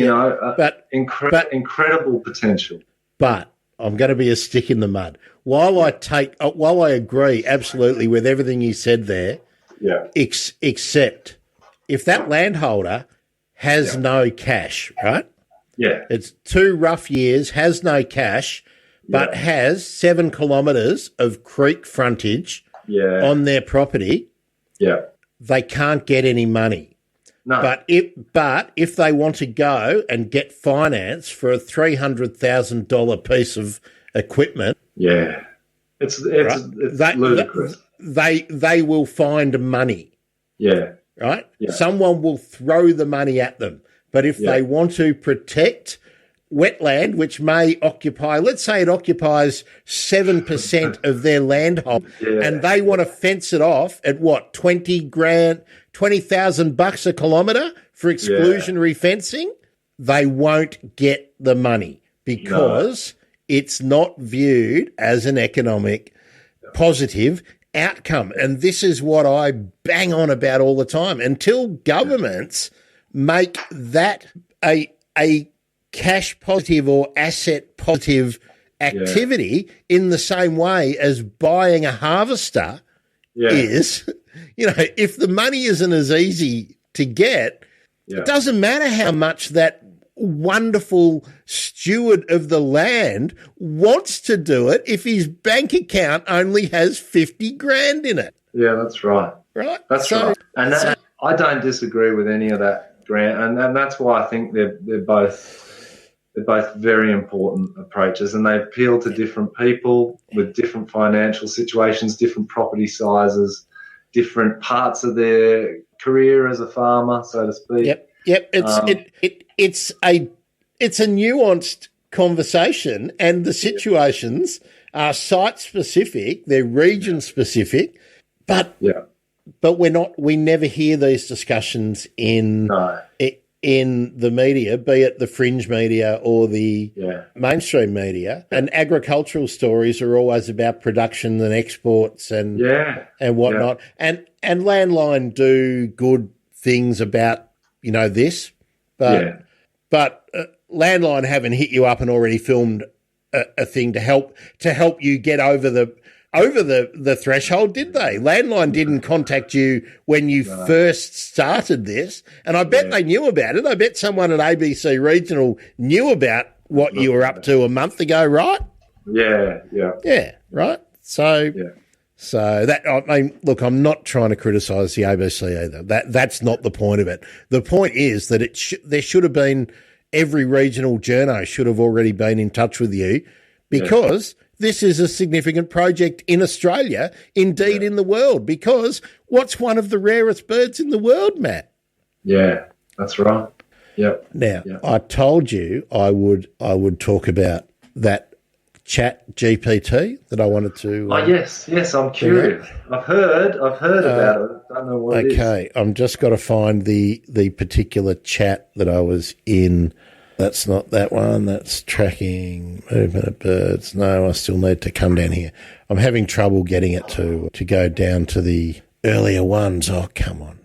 Incredible potential. But I'm going to be a stick in the mud. While I agree absolutely with everything you said there, except if that landholder has no cash, right? Yeah. It's 2 rough years, has no cash, but has 7 kilometres of creek frontage on their property. Yeah. They can't get any money. No. But if they want to go and get finance for a $300,000 piece of equipment, yeah, it's ludicrous. They will find money. Yeah. Right? Yeah. Someone will throw the money at them. But if they want to protect wetland, which may occupy, let's say it occupies 7% of their land hold, and they want to fence it off at what, $20,000 a kilometre for exclusionary fencing, they won't get the money because it's not viewed as an economic positive outcome. And this is what I bang on about all the time. Until governments make that a cash positive or asset positive activity in the same way as buying a harvester is, if the money isn't as easy to get, it doesn't matter how much that wonderful steward of the land wants to do it if his bank account only has 50 grand in it. Yeah, that's right. Right? That's right. And I don't disagree with any of that, Grant. And that's why I think they're both very important approaches, and they appeal to different people with different financial situations, different property sizes, different parts of their career as a farmer, so to speak. Yep. It's a nuanced conversation, and the situations are site specific, they're region specific, but we never hear these discussions in the media, be it the fringe media or the mainstream media. And agricultural stories are always about production and exports and whatnot. And Landline do good things about this, but Landline haven't hit you up and already filmed a thing to help you get over the threshold, did they? Landline didn't contact you when you first started this, and I bet they knew about it. I bet someone at ABC Regional knew about what you were up to a month ago, right? Yeah, right. So that, I mean, look, I'm not trying to criticise the ABC either. That's not the point of it. The point is that there should have been, every regional journo should have already been in touch with you, because this is a significant project in Australia, indeed in the world, because what's one of the rarest birds in the world, Matt? Yeah, that's right. Yep. Now, I told you I would talk about that chat GPT that I wanted to. Yes, I'm curious. I've heard about it. I don't know what it is. Okay, I'm just got to find the particular chat that I was in. That's not that one. That's tracking movement of birds. No, I still need to come down here. I'm having trouble getting it to go down to the earlier ones. Oh, come on.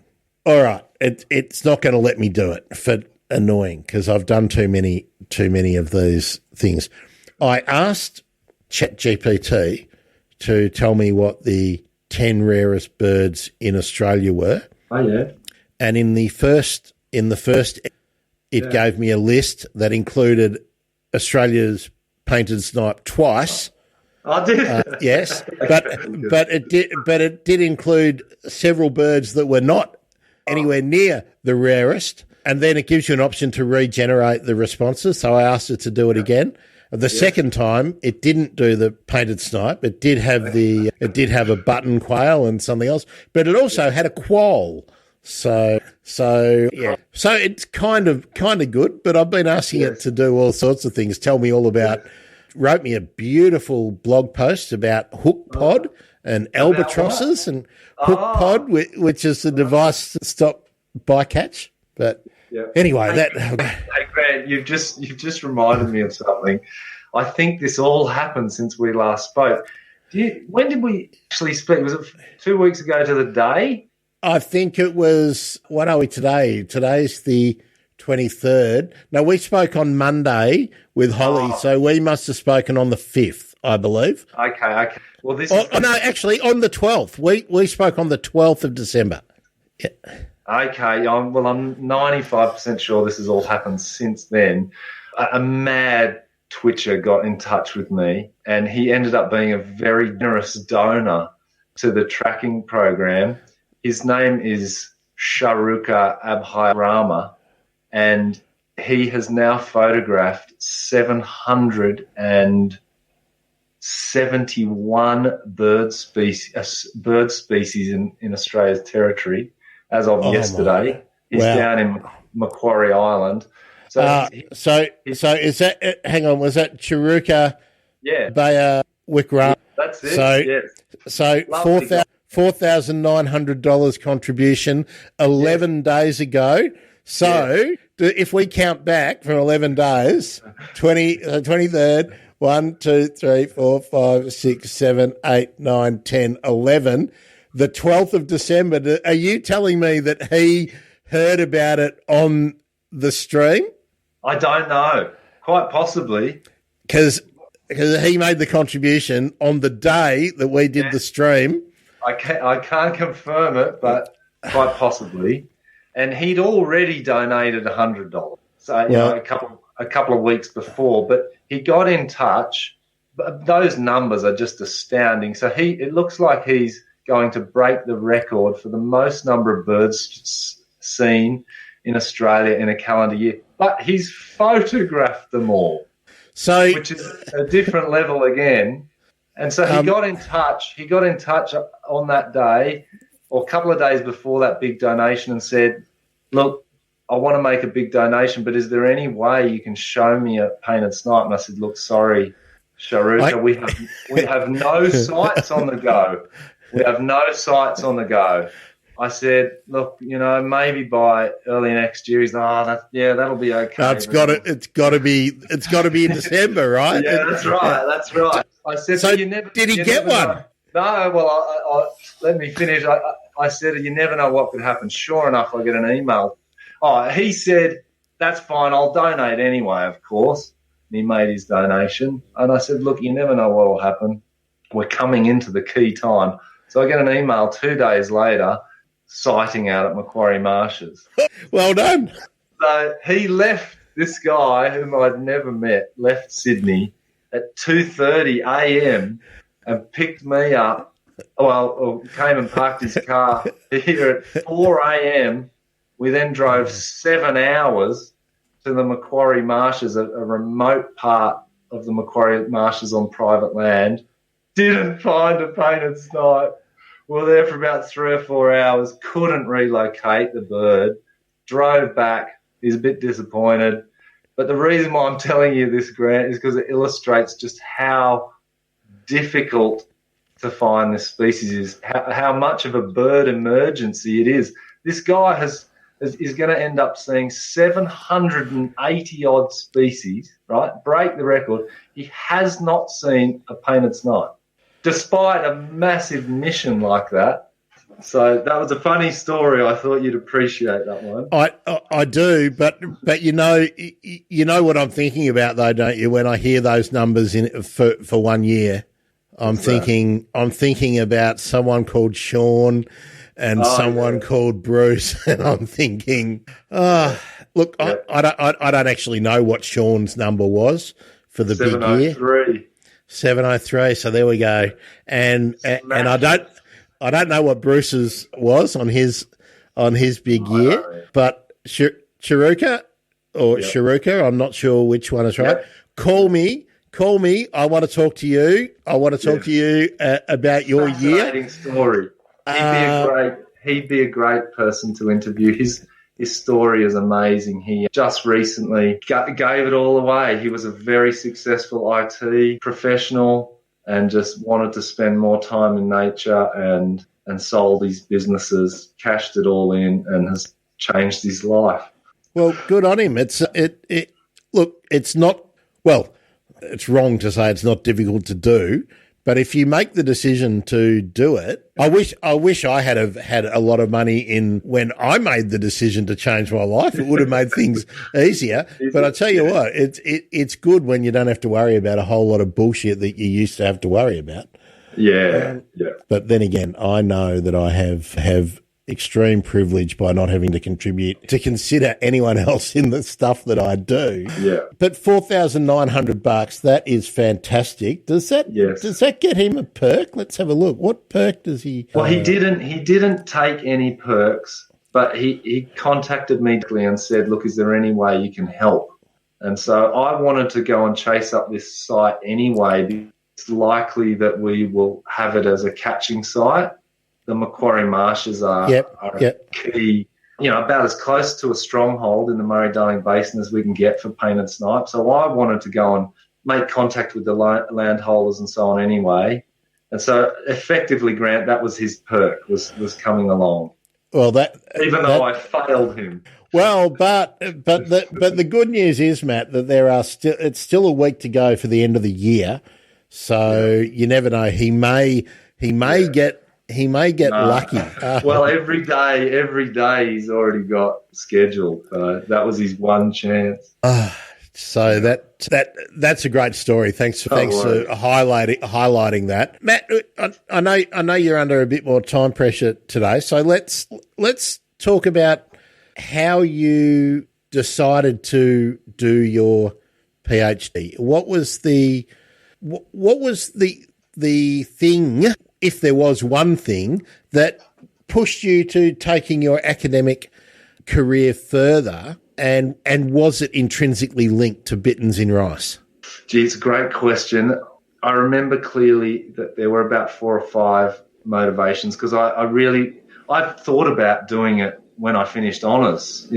All right. It's not going to let me do it for annoying, because I've done too many of these things. I asked ChatGPT to tell me what the 10 rarest birds in Australia were. Oh, yeah. And in the first it gave me a list that included Australia's painted snipe twice. I did. Yes, but it did include several birds that were not anywhere near the rarest. And then it gives you an option to regenerate the responses. So I asked it to do it again. The second time, it didn't do the painted snipe. It did have a button quail and something else, but it also had a quoll. So it's kind of good, but I've been asking it to do all sorts of things. Wrote me a beautiful blog post about hook pod and albatrosses and hook pod, which is the device to stop bycatch. But anyway, Hey Grant, you've just reminded me of something. I think this all happened since we last spoke. When did we actually speak? Was it 2 weeks ago to the day? I think it was, what are we today? Today's the 23rd. No, we spoke on Monday with Holly, so we must have spoken on the 5th, I believe. Okay. Well, actually, on the 12th. We spoke on the 12th of December. Yeah. Okay, I'm 95% sure this has all happened since then. A mad Twitcher got in touch with me, and he ended up being a very generous donor to the tracking program. His name is Sharuka Abhirama, and he has now photographed 771 bird species in Australia's territory as of yesterday. He's down in Macquarie Island. So is that? Hang on, was that Chiruka? Yeah, Bayer Wickrama? That's it. So $4,900 contribution 11 days ago. So if we count back from 11 days, 23rd, 1, 2, 3, 4, 5, 6, 7, 8, 9, 10, 11, the 12th of December, are you telling me that he heard about it on the stream? I don't know. Quite possibly. Because he made the contribution on the day that we did the stream. I can't confirm it, but quite possibly. And he'd already donated $100, so a couple of weeks before. But he got in touch. Those numbers are just astounding. So it looks like he's going to break the record for the most number of birds seen in Australia in a calendar year. But he's photographed them all, which is a different level again. And so he got in touch. He got in touch on that day or a couple of days before that big donation and said, look, I want to make a big donation, but is there any way you can show me a painted snipe? And I said, look, sorry, Sharuka, we have no sites on the go. We have no sites on the go. I said, look, maybe by early next year. He's that'll be okay. No, it's got to be in December, right? Yeah, that's right. I said, so did he get one? Know. No, well, let me finish. I said, you never know what could happen. Sure enough, I get an email. He said, that's fine. I'll donate anyway, of course. And he made his donation. And I said, look, you never know what will happen. We're coming into the key time. So I get an email 2 days later, sighting out at Macquarie Marshes. Well done. So he left, this guy whom I'd never met, left Sydney at 2:30 a.m. and picked me up, came and parked his car here at 4 a.m. We then drove 7 hours to the Macquarie Marshes, a remote part of the Macquarie Marshes on private land. Didn't find a painted snipe. We were there for about 3 or 4 hours, couldn't relocate the bird, drove back. He's a bit disappointed. But the reason why I'm telling you this, Grant, is because it illustrates just how difficult to find this species is, how much of a bird emergency it is. This guy is going to end up seeing 780-odd species, right? Break the record. He has not seen a painted snipe, despite a massive mission like that. So that was a funny story. I thought you'd appreciate that one. I do, but you know what I'm thinking about though, don't you? When I hear those numbers for 1 year, I'm thinking about someone called Sean and someone called Bruce, and I'm thinking, look, yep. I don't actually know what Sean's number was for the big year. 703. So there we go, and I don't know what Bruce's was on his big year, but Chiruka or Sharuka, I'm not sure which one is right. Yep. Call me. I want to talk to you. I want to talk to you about your year. Fascinating story. He'd be a great person to interview. His story is amazing. He just recently gave it all away. He was a very successful IT professional and just wanted to spend more time in nature and sold his businesses, cashed it all in, and has changed his life. Well, good on him. It's wrong to say it's not difficult to do, but if you make the decision to do it, I wish I had a lot of money in when I made the decision to change my life. It would have made things easier. But I tell you what, it's good when you don't have to worry about a whole lot of bullshit that you used to have to worry about. Yeah. But then again, I know that I have extreme privilege by not having to contribute to consider anyone else in the stuff that I do. Yeah. But $4,900, that is fantastic. Does that get him a perk? Let's have a look. What perk does he? Well, he didn't take any perks. But he contacted me and said, look, is there any way you can help? And so I wanted to go and chase up this site anyway, because it's likely that we will have it as a catching site. The Macquarie Marshes are a key, about as close to a stronghold in the Murray-Darling Basin as we can get for painted snipe. So I wanted to go and make contact with the landholders and so on anyway. And so effectively, Grant, that was his perk, was coming along. Well, even though I failed him. Well, but the good news is, Matt, that it's still a week to go for the end of the year. So you never know. He may get lucky. Well, every day he's already got scheduled. That was his one chance. So that's a great story. Thanks for highlighting that, Matt. I know you're under a bit more time pressure today, so let's talk about how you decided to do your PhD. What was the thing, if there was one thing, that pushed you to taking your academic career further? And was it intrinsically linked to Bittern's in Rice? Gee, it's a great question. I remember clearly that there were about 4 or 5 motivations, because I thought about doing it when I finished honours,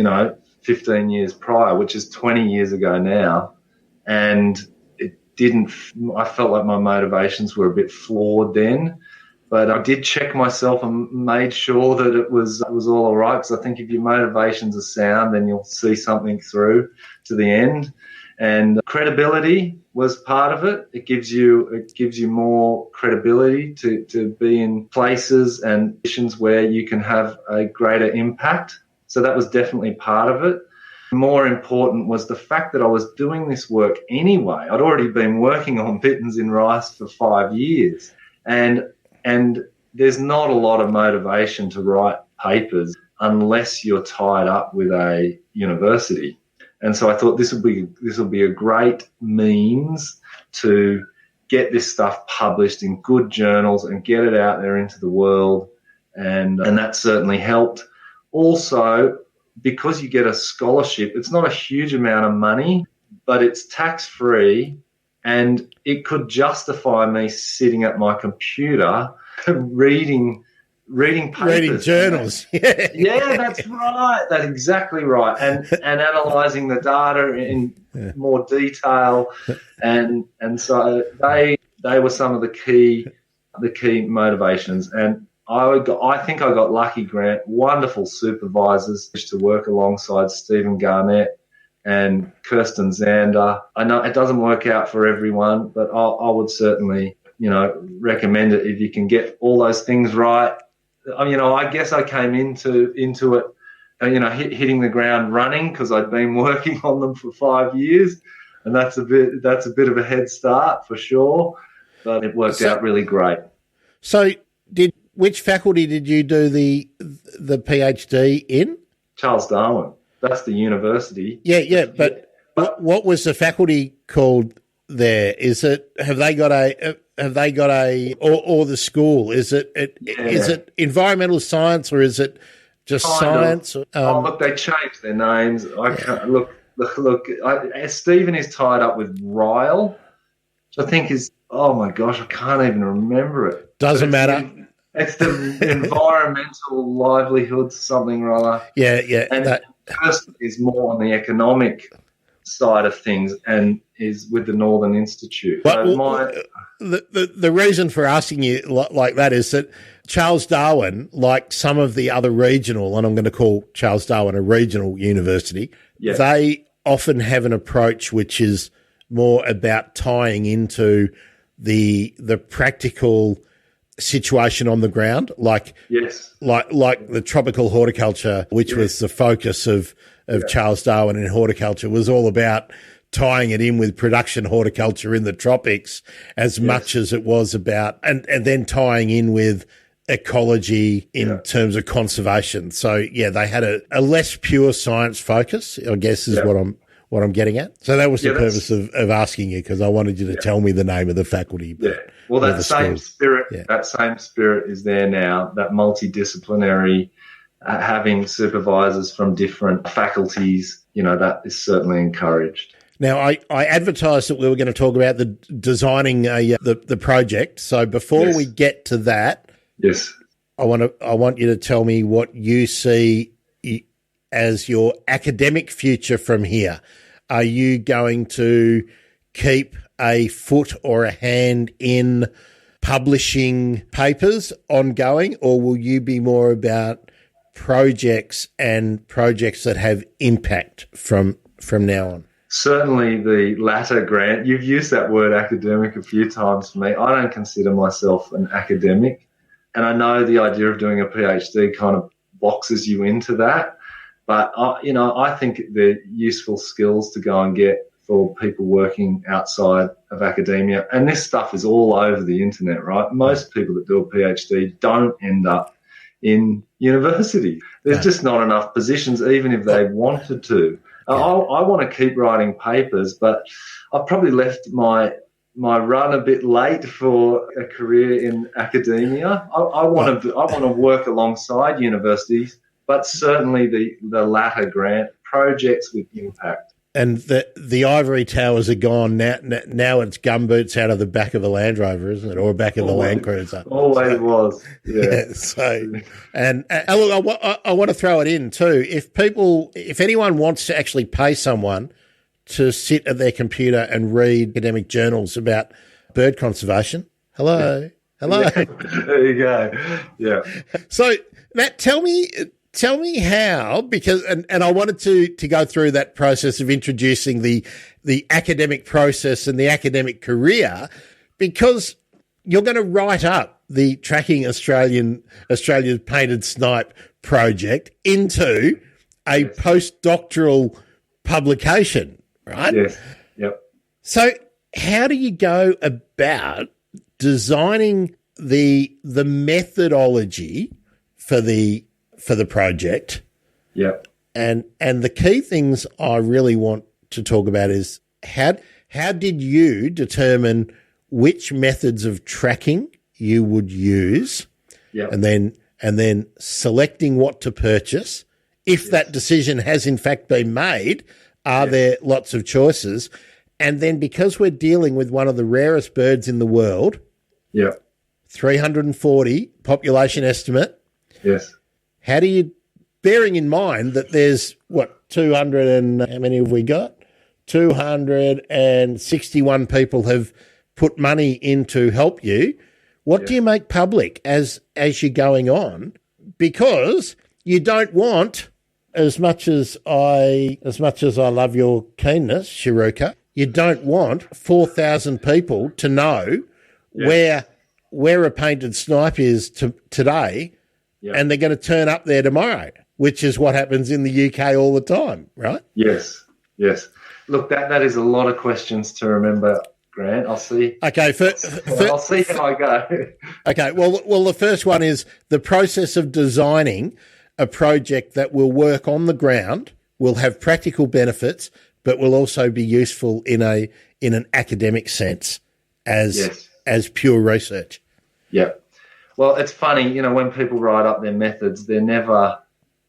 15 years prior, which is 20 years ago now. And I felt like my motivations were a bit flawed then. But I did check myself and made sure that it was all right, because I think if your motivations are sound, then you'll see something through to the end. And credibility was part of it. It gives you more credibility to be in places and positions where you can have a greater impact. So that was definitely part of it. More important was the fact that I was doing this work anyway. I'd already been working on Bittern's in Rice for 5 years. And there's not a lot of motivation to write papers unless you're tied up with a university. And so I thought this will be a great means to get this stuff published in good journals and get it out there into the world. And that certainly helped. Also, because you get a scholarship, it's not a huge amount of money, but it's tax-free. And it could justify me sitting at my computer reading papers. Reading journals. Yeah, that's right. That's exactly right. And analysing the data in more detail. And so they were some of the key motivations. And I think I got lucky, Grant. Wonderful supervisors to work alongside Stephen Garnett and Kirsten Zander. I know it doesn't work out for everyone, but I would certainly, recommend it if you can get all those things right. I guess I came into it, hitting the ground running, because I'd been working on them for 5 years, and that's a bit of a head start for sure. But it worked out really great. So, which faculty did you do the PhD in? Charles Darwin. That's the university. Yeah. But what was the faculty called there? Is it have they got a or the school? Is it environmental science, or is it just science? Look, they changed their names. I can't look. Stephen is tied up with Ryle, which I think is, oh my gosh, I can't even remember it. Doesn't matter. It's the environmental livelihoods, something or other. Yeah. And Kirsten is more on the economic side of things and is with the Northern Institute. But the reason for asking you like that is that Charles Darwin, like some of the other regional, and I'm going to call Charles Darwin a regional university, they often have an approach which is more about tying into the practical situation on the ground, like the tropical horticulture, which was the focus of Charles Darwin in horticulture, was all about tying it in with production horticulture in the tropics as much as it was about, and then tying in with ecology in terms of conservation. So they had a less pure science focus, I guess, is what I'm getting at. So that was the purpose of asking you, because I wanted you to tell me the name of the faculty. Well, that same spirit is there now, that multidisciplinary having supervisors from different faculties, that is certainly encouraged. Now, I advertised that we were going to talk about the designing the project. So before we get to that, yes, I want you to tell me what you see as your academic future from here. Are you going to keep a foot or a hand in publishing papers ongoing, or will you be more about projects that have impact from now on? Certainly the latter, Grant. You've used that word academic a few times for me. I don't consider myself an academic, and I know the idea of doing a PhD kind of boxes you into that. But, I think they're useful skills to go and get for people working outside of academia. And this stuff is all over the internet, right? Most people that do a PhD don't end up in university. There's just not enough positions, even if they wanted to. I want to keep writing papers, but I've probably left my run a bit late for a career in academia. I want to work alongside universities, but certainly the latter, Grant, projects with impact. And the ivory towers are gone now. Now it's gumboots out of the back of a Land Rover, isn't it, or back of the Land Cruiser? Always was. Yeah. So, and look, I want to throw it in too. If anyone wants to actually pay someone to sit at their computer and read academic journals about bird conservation, hello. Yeah. There you go. Yeah. So, Matt, tell me how, because and I wanted to go through that process of introducing the academic process and the academic career, because you're going to write up the Tracking Australia's Painted Snipe project into a postdoctoral publication, right? Yes. Yep. So how do you go about designing the methodology for the project? Yeah. And the key things I really want to talk about is how did you determine which methods of tracking you would use? Yeah. And then selecting what to purchase. If that decision has in fact been made, are there lots of choices? And then, because we're dealing with one of the rarest birds in the world, 340 population estimate. Yes. How do you, bearing in mind that there's, 200 and, how many have we got? 261 people have put money in to help you. What do you make public as you're going on? Because you don't want, as much as I love your keenness, Shiruka, you don't want 4,000 people to know where a painted snipe is today. Yep. And they're going to turn up there tomorrow, which is what happens in the UK all the time, right? Yes. Look, that is a lot of questions to remember, Grant. I'll see. Okay, I'll see how I go. Okay, well, the first one is the process of designing a project that will work on the ground, will have practical benefits, but will also be useful in an academic sense as pure research. Yeah. Well, it's funny, when people write up their methods, they're never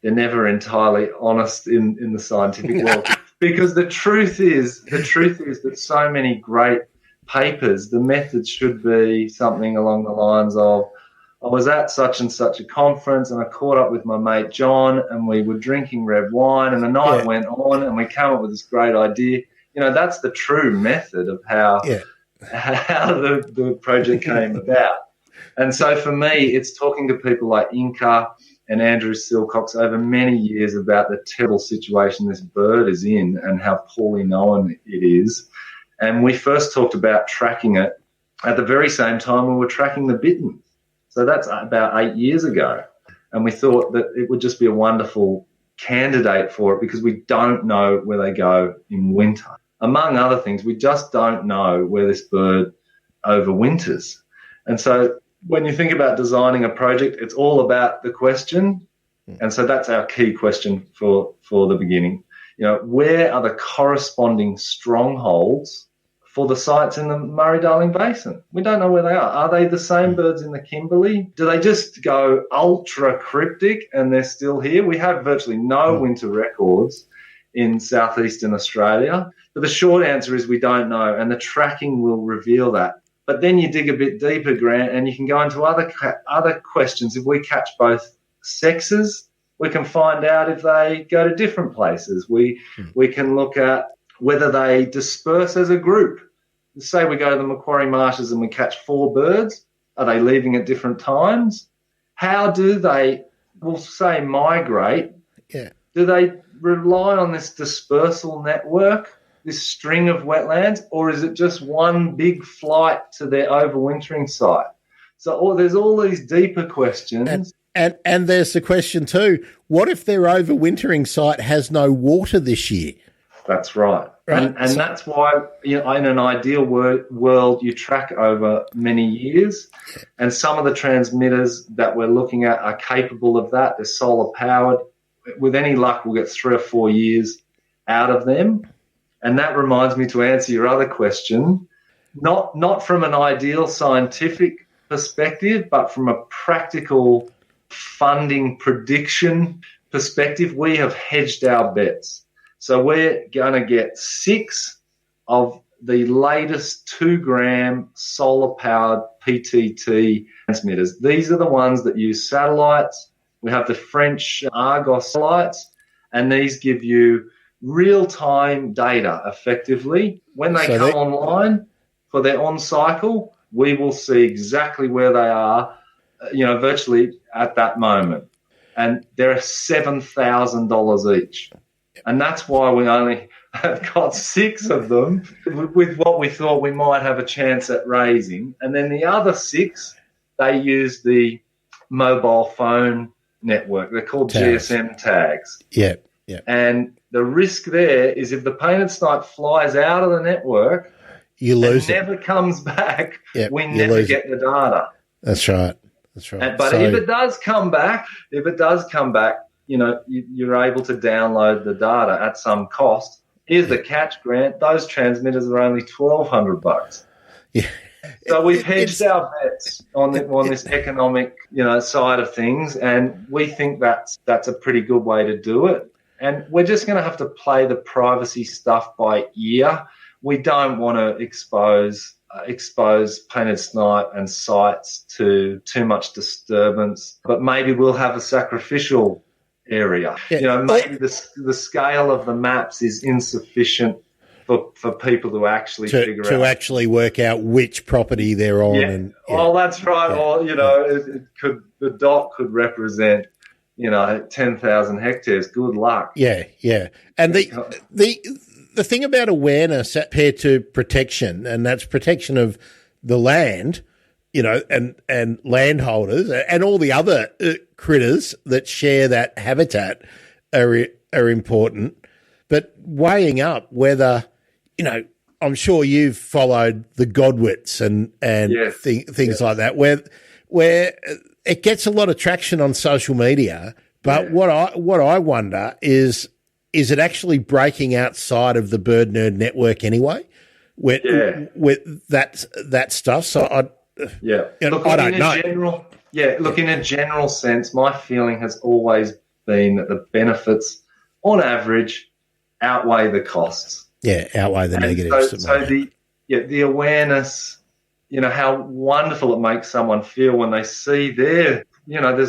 entirely honest in the scientific world, because the truth is that so many great papers, the methods should be something along the lines of, I was at such and such a conference and I caught up with my mate John and we were drinking red wine and the night went on and we came up with this great idea. That's the true method of how the project came about. And so for me, it's talking to people like Inca and Andrew Silcox over many years about the terrible situation this bird is in and how poorly known it is. And we first talked about tracking it at the very same time we were tracking the bitterns. So that's about 8 years ago. And we thought that it would just be a wonderful candidate for it because we don't know where they go in winter. Among other things, we just don't know where this bird overwinters. And so when you think about designing a project, it's all about the question. And so that's our key question for the beginning. Where are the corresponding strongholds for the sites in the Murray-Darling Basin. We don't know where they are. Are they the same birds in the Kimberley? Do they just go ultra cryptic and they're still here? We have virtually no winter records in southeastern Australia. But the short answer is we don't know, and the tracking will reveal that. But then you dig a bit deeper, Grant, and you can go into other questions. If we catch both sexes, we can find out if they go to different places. We can look at whether they disperse as a group. Say we go to the Macquarie Marshes and we catch 4 birds. Are they leaving at different times? How do they, we'll say, migrate? Yeah. Do they rely on this dispersal network, this string of wetlands, or is it just one big flight to their overwintering site? So there's all these deeper questions. And there's the question too, what if their overwintering site has no water this year? That's right. And that's why, in an ideal world, you track over many years. And some of the transmitters that we're looking at are capable of that. They're solar powered. With any luck, we'll get 3 or 4 years out of them. And that reminds me to answer your other question, not from an ideal scientific perspective, but from a practical funding prediction perspective. We have hedged our bets. So we're going to get 6 of the latest 2-gram solar-powered PTT transmitters. These are the ones that use satellites. We have the French Argos satellites, and these give you real-time data effectively. When they come online for their on-cycle, we will see exactly where they are, virtually at that moment. And they're $7,000 each. And that's why we only have got 6 of them with what we thought we might have a chance at raising. And then the other 6, they use the mobile phone network. They're called GSM tags. Yeah. And the risk there is if the painted snipe flies out of the network, you lose and never comes back, we never get the data. That's right. But if it does come back, you're able to download the data at some cost. Here's the catch, Grant. Those transmitters are only $1,200. Yeah. So we've hedged our bets on this economic, side of things, and we think that's a pretty good way to do it. And we're just going to have to play the privacy stuff by ear. We don't want to expose painted snipe and sites to too much disturbance, but maybe we'll have a sacrificial area. Yeah. Maybe the scale of the maps is insufficient for people to actually figure out. To actually work out which property they're on. Yeah. Oh, that's right. Yeah. Or, the dot could represent, 10,000 hectares. Good luck. Yeah. And the thing about awareness compared to protection, and that's protection of the land, and landholders and all the other critters that share that habitat are important. But weighing up whether, I'm sure you've followed the Godwits and things like that, where it gets a lot of traction on social media. But what I wonder is it actually breaking outside of the Bird Nerd network anyway with that stuff? So I don't know. In a general sense, my feeling has always been that the benefits, on average, outweigh the costs. Yeah, outweigh the negatives. So the awareness, how wonderful it makes someone feel when they see there's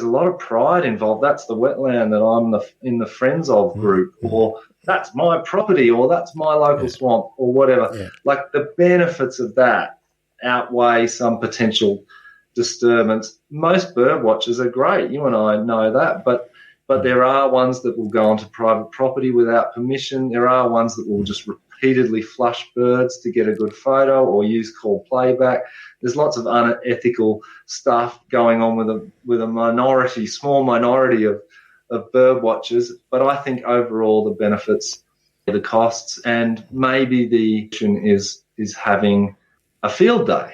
a lot of pride involved. That's the wetland that I'm in the Friends of group, or that's my property, or that's my local swamp, or whatever. Yeah. Like the benefits of that outweigh some potential disturbance. Most bird watchers are great. You and I know that, but there are ones that will go onto private property without permission. There are ones that will just repeatedly flush birds to get a good photo or use call playback. There's lots of unethical stuff going on with a small minority of bird watchers. But I think overall the benefits, the costs, and maybe the solution is having a field day.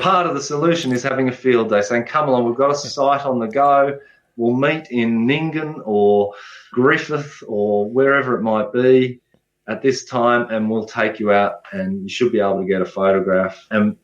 Part of the solution is having a field day, saying, come along, we've got a site on the go. We'll meet in Nyngan or Griffith or wherever it might be, at this time, and we'll take you out, and you should be able to get a photograph, and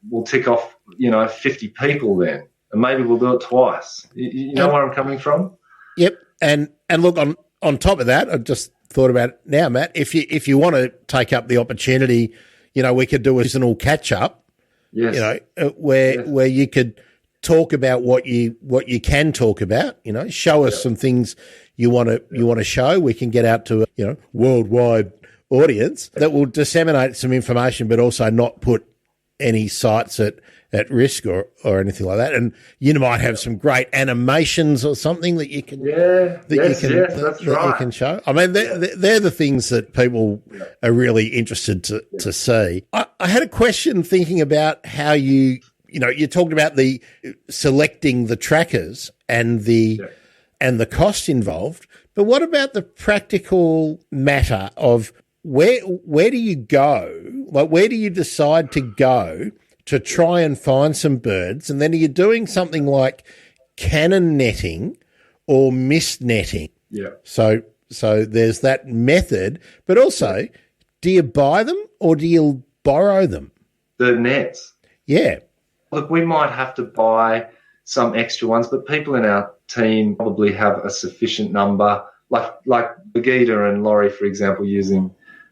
we'll tick off, 50 people then, and maybe we'll do it twice. You know where I'm coming from? Yep. And look, on top of that, I just thought about it now, Matt, if you want to take up the opportunity, we could do a seasonal catch up. Yes. Where you could talk about what you can talk about, show us some things you want to show. We can get out to a worldwide audience that will disseminate some information, but also not put any sites at risk or anything like that. And you might have some great animations or something that you can you can show. I mean, they're the things that people are really interested to see. I had a question thinking about how you talked about the selecting the trackers and the cost involved, but what about the practical matter of where do you go? Like, where do you decide to go to try and find some birds? And then are you doing something like cannon netting or mist netting? Yeah. So there's that method, but also, do you buy them or do you borrow them? The nets. Yeah. Look, we might have to buy some extra ones, but people in our team probably have a sufficient number, like Begita and Laurie, for example, using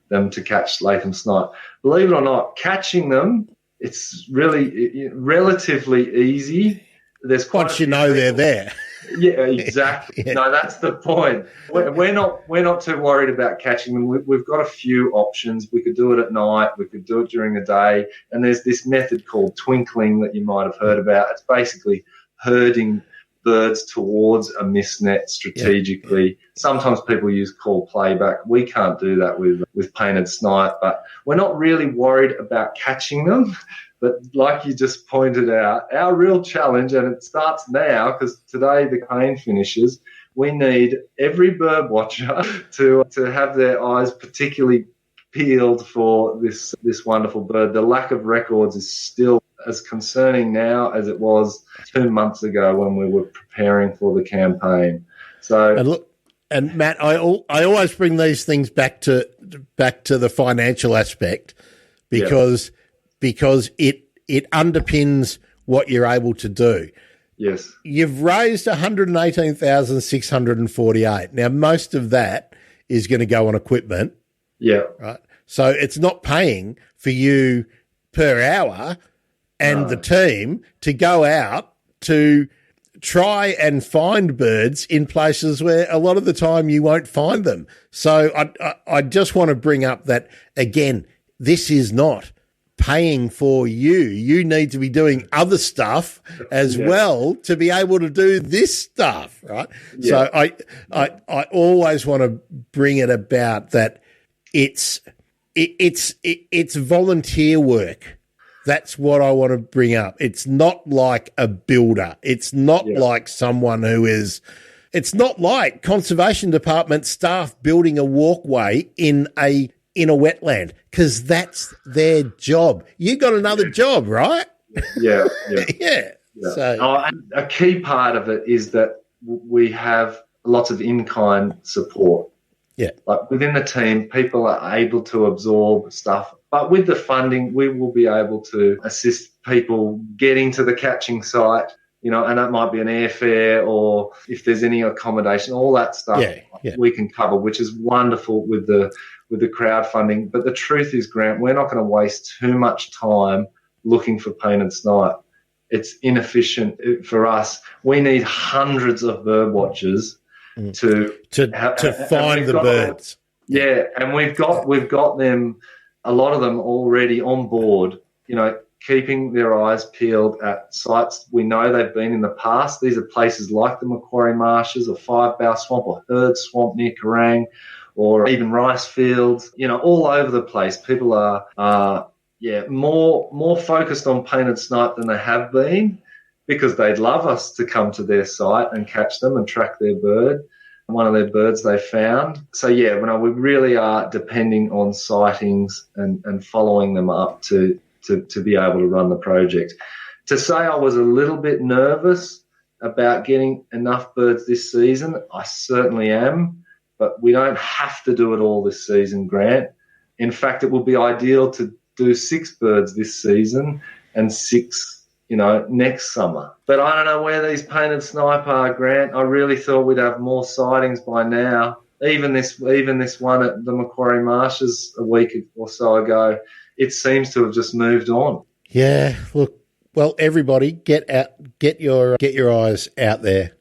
them to catch Latham snipe. Believe it or not, catching them, it's really relatively easy. There's quite once you know they're there. Yeah, exactly. Yeah. No, that's the point. We're not too worried about catching them. We've got a few options. We could do it at night. We could do it during the day. And there's this method called twinkling that you might have heard about. It's basically herding birds towards a mist net strategically. Yeah. Sometimes people use call playback. We can't do that with painted snipe, but we're not really worried about catching them. But like you just pointed out, our real challenge, and it starts now because today the campaign finishes, we need every bird watcher to have their eyes particularly peeled for this wonderful bird. The lack of records is still as concerning now as it was 2 months ago when we were preparing for the campaign. So, and Matt, I always bring these things back to the financial aspect because it underpins what you're able to do. Yes. You've raised 118,648. Now, most of that is going to go on equipment. Yeah. Right. So it's not paying for you per hour and the team to go out to try and find birds in places where a lot of the time you won't find them. So I just want to bring up that, again, this is not paying for you. You need to be doing other stuff as well to be able to do this stuff, right? Yeah. So I always want to bring it about that it's volunteer work. That's what I want to bring up. It's not like a builder. It's not like someone who is. It's not like conservation department staff building a walkway in a wetland, because that's their job. You got another job, right? Yeah. Yeah. So a key part of it is that we have lots of in-kind support. Yeah. Like within the team, people are able to absorb stuff, but with the funding, we will be able to assist people getting to the catching site, and that might be an airfare or if there's any accommodation, all that stuff we can cover, which is wonderful with the crowdfunding. But the truth is, Grant, we're not going to waste too much time looking for painted snipe. It's inefficient for us. We need hundreds of bird watchers to find the birds. And we've got them, a lot of them already on board, keeping their eyes peeled at sites we know they've been in the past. These are places like the Macquarie Marshes or Five Bough Swamp or Herd Swamp near Kerrang, or even rice fields, all over the place. People are more focused on painted snipe than they have been, because they'd love us to come to their site and catch them and track their bird, one of their birds they found. So, we really are depending on sightings and following them up to be able to run the project. To say I was a little bit nervous about getting enough birds this season, I certainly am. but we don't have to do it all this season, Grant. In fact, it would be ideal to do 6 birds this season and 6, next summer. But I don't know where these painted snipe are, Grant. I really thought we'd have more sightings by now. Even this one at the Macquarie Marshes a week or so ago, it seems to have just moved on. Yeah, look, well, everybody get your eyes out there.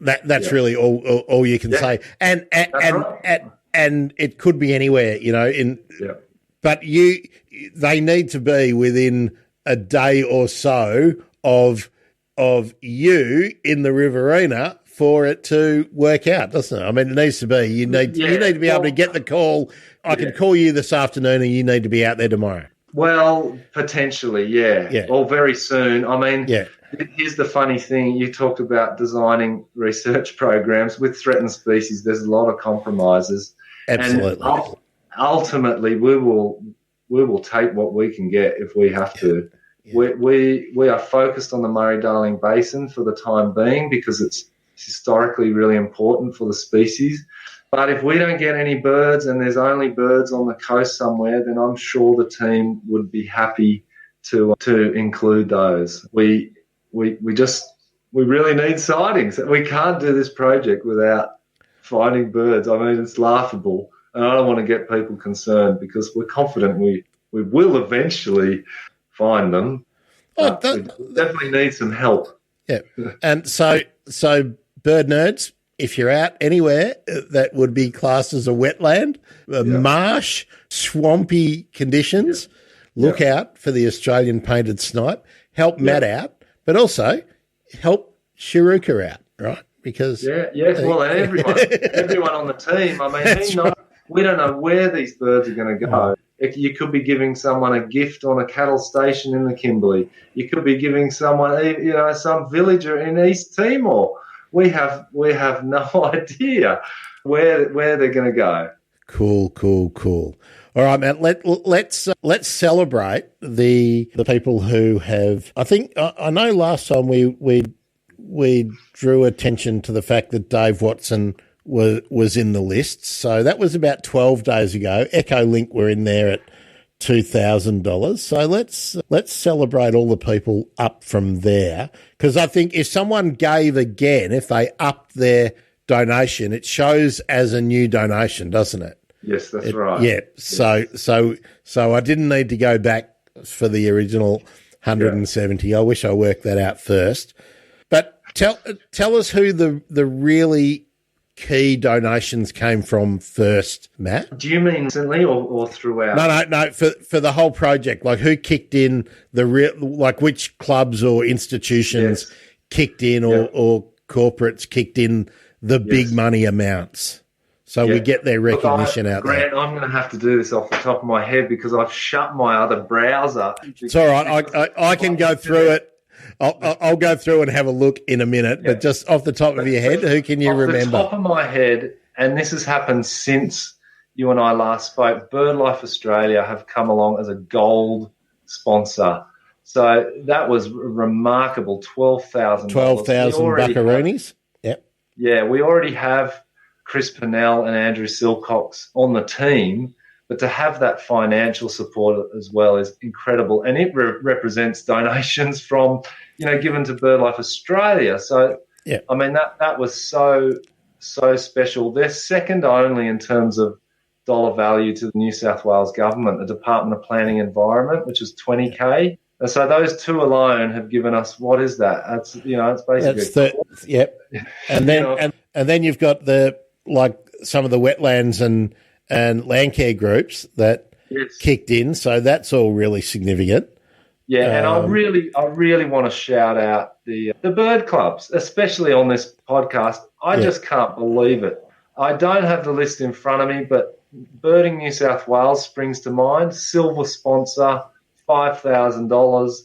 That's really all you can say. And it could be anywhere, but they need to be within a day or so of you in the Riverina for it to work out, doesn't it? I mean, it needs to be. You need to be able to get the call. I can call you this afternoon, and you need to be out there tomorrow. Well, potentially, yeah. Or very soon. I mean, here's the funny thing. You talked about designing research programs with threatened species. There's a lot of compromises. Absolutely. And ultimately, we will take what we can get if we have to. Yeah. We are focused on the Murray-Darling Basin for the time being because it's historically really important for the species. But if we don't get any birds and there's only birds on the coast somewhere, then I'm sure the team would be happy to include those. We really need sightings. We can't do this project without finding birds. I mean, it's laughable, and I don't want to get people concerned because we're confident we will eventually find them. We definitely need some help. Yeah, and so bird nerds, if you're out anywhere that would be classed as a wetland, marsh, swampy conditions, look out for the Australian painted snipe. Help Matt out, but also help Shiruka out, right? Because well, and everyone on the team. I mean, we don't know where these birds are going to go. You could be giving someone a gift on a cattle station in the Kimberley. You could be giving someone, some villager in East Timor. We have no idea where they're going to go. Cool. All right, Matt. Let's celebrate the people who have. I think I know last time we drew attention to the fact that Dave Watson was in the list. So that was about 12 days ago. EchoLink were in there at $2,000. So let's celebrate all the people up from there, because I think if someone gave again, if they upped their donation, it shows as a new donation, doesn't it? Yes, that's right. Yeah. So I didn't need to go back for the original 170. I wish I worked that out first. But tell us who the really key donations came from first, Matt. Do you mean recently or throughout? No. For the whole project, like who kicked in which clubs or institutions kicked in or corporates kicked in the big money amounts. So we get their recognition out there. Grant, I'm going to have to do this off the top of my head because I've shut my other browser. It's all right. I can go through it. I'll go through and have a look in a minute, but just off the top of your head, who can you remember? Off the top of my head, and this has happened since you and I last spoke, BirdLife Australia have come along as a gold sponsor. So that was remarkable, $12,000. 12,000 buckaroonies? Yep. Yeah, we already have Chris Pennell and Andrew Silcox on the team, but to have that financial support as well is incredible. And it represents donations from, given to BirdLife Australia. So, I mean, that was so special. They're second only in terms of dollar value to the New South Wales government, the Department of Planning and Environment, which is $20K. And so those two alone have given us, what is that? It's basically And then and then you've got some of the wetlands and land care groups that kicked in, so that's all really significant. Yeah, and I really want to shout out the bird clubs, especially on this podcast. I just can't believe it. I don't have the list in front of me, but Birding New South Wales springs to mind. Silver sponsor, $5,000.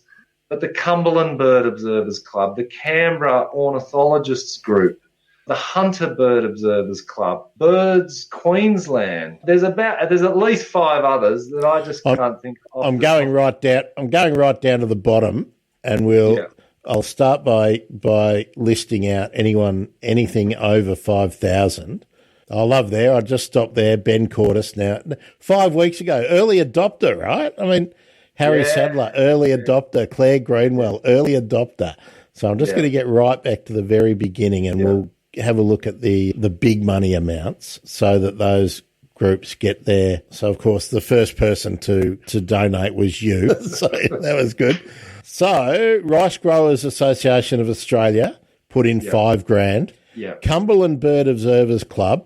But the Cumberland Bird Observers Club, the Canberra Ornithologists Group, the Hunter Bird Observers Club, Birds Queensland. There's at least 5 others that I just can't think of. I'm going right down to the bottom, and I'll start by listing out anything over 5,000. I love there. I just stopped there. Ben Cordis now. 5 weeks ago. Early adopter, right? I mean, Harry Sadler, early adopter. Claire Greenwell, early adopter. So I'm just going to get right back to the very beginning and we'll have a look at the big money amounts so that those groups get there. So, of course, the first person to donate was you. So that was good. So Rice Growers Association of Australia put in $5,000. Yeah. Cumberland Bird Observers Club.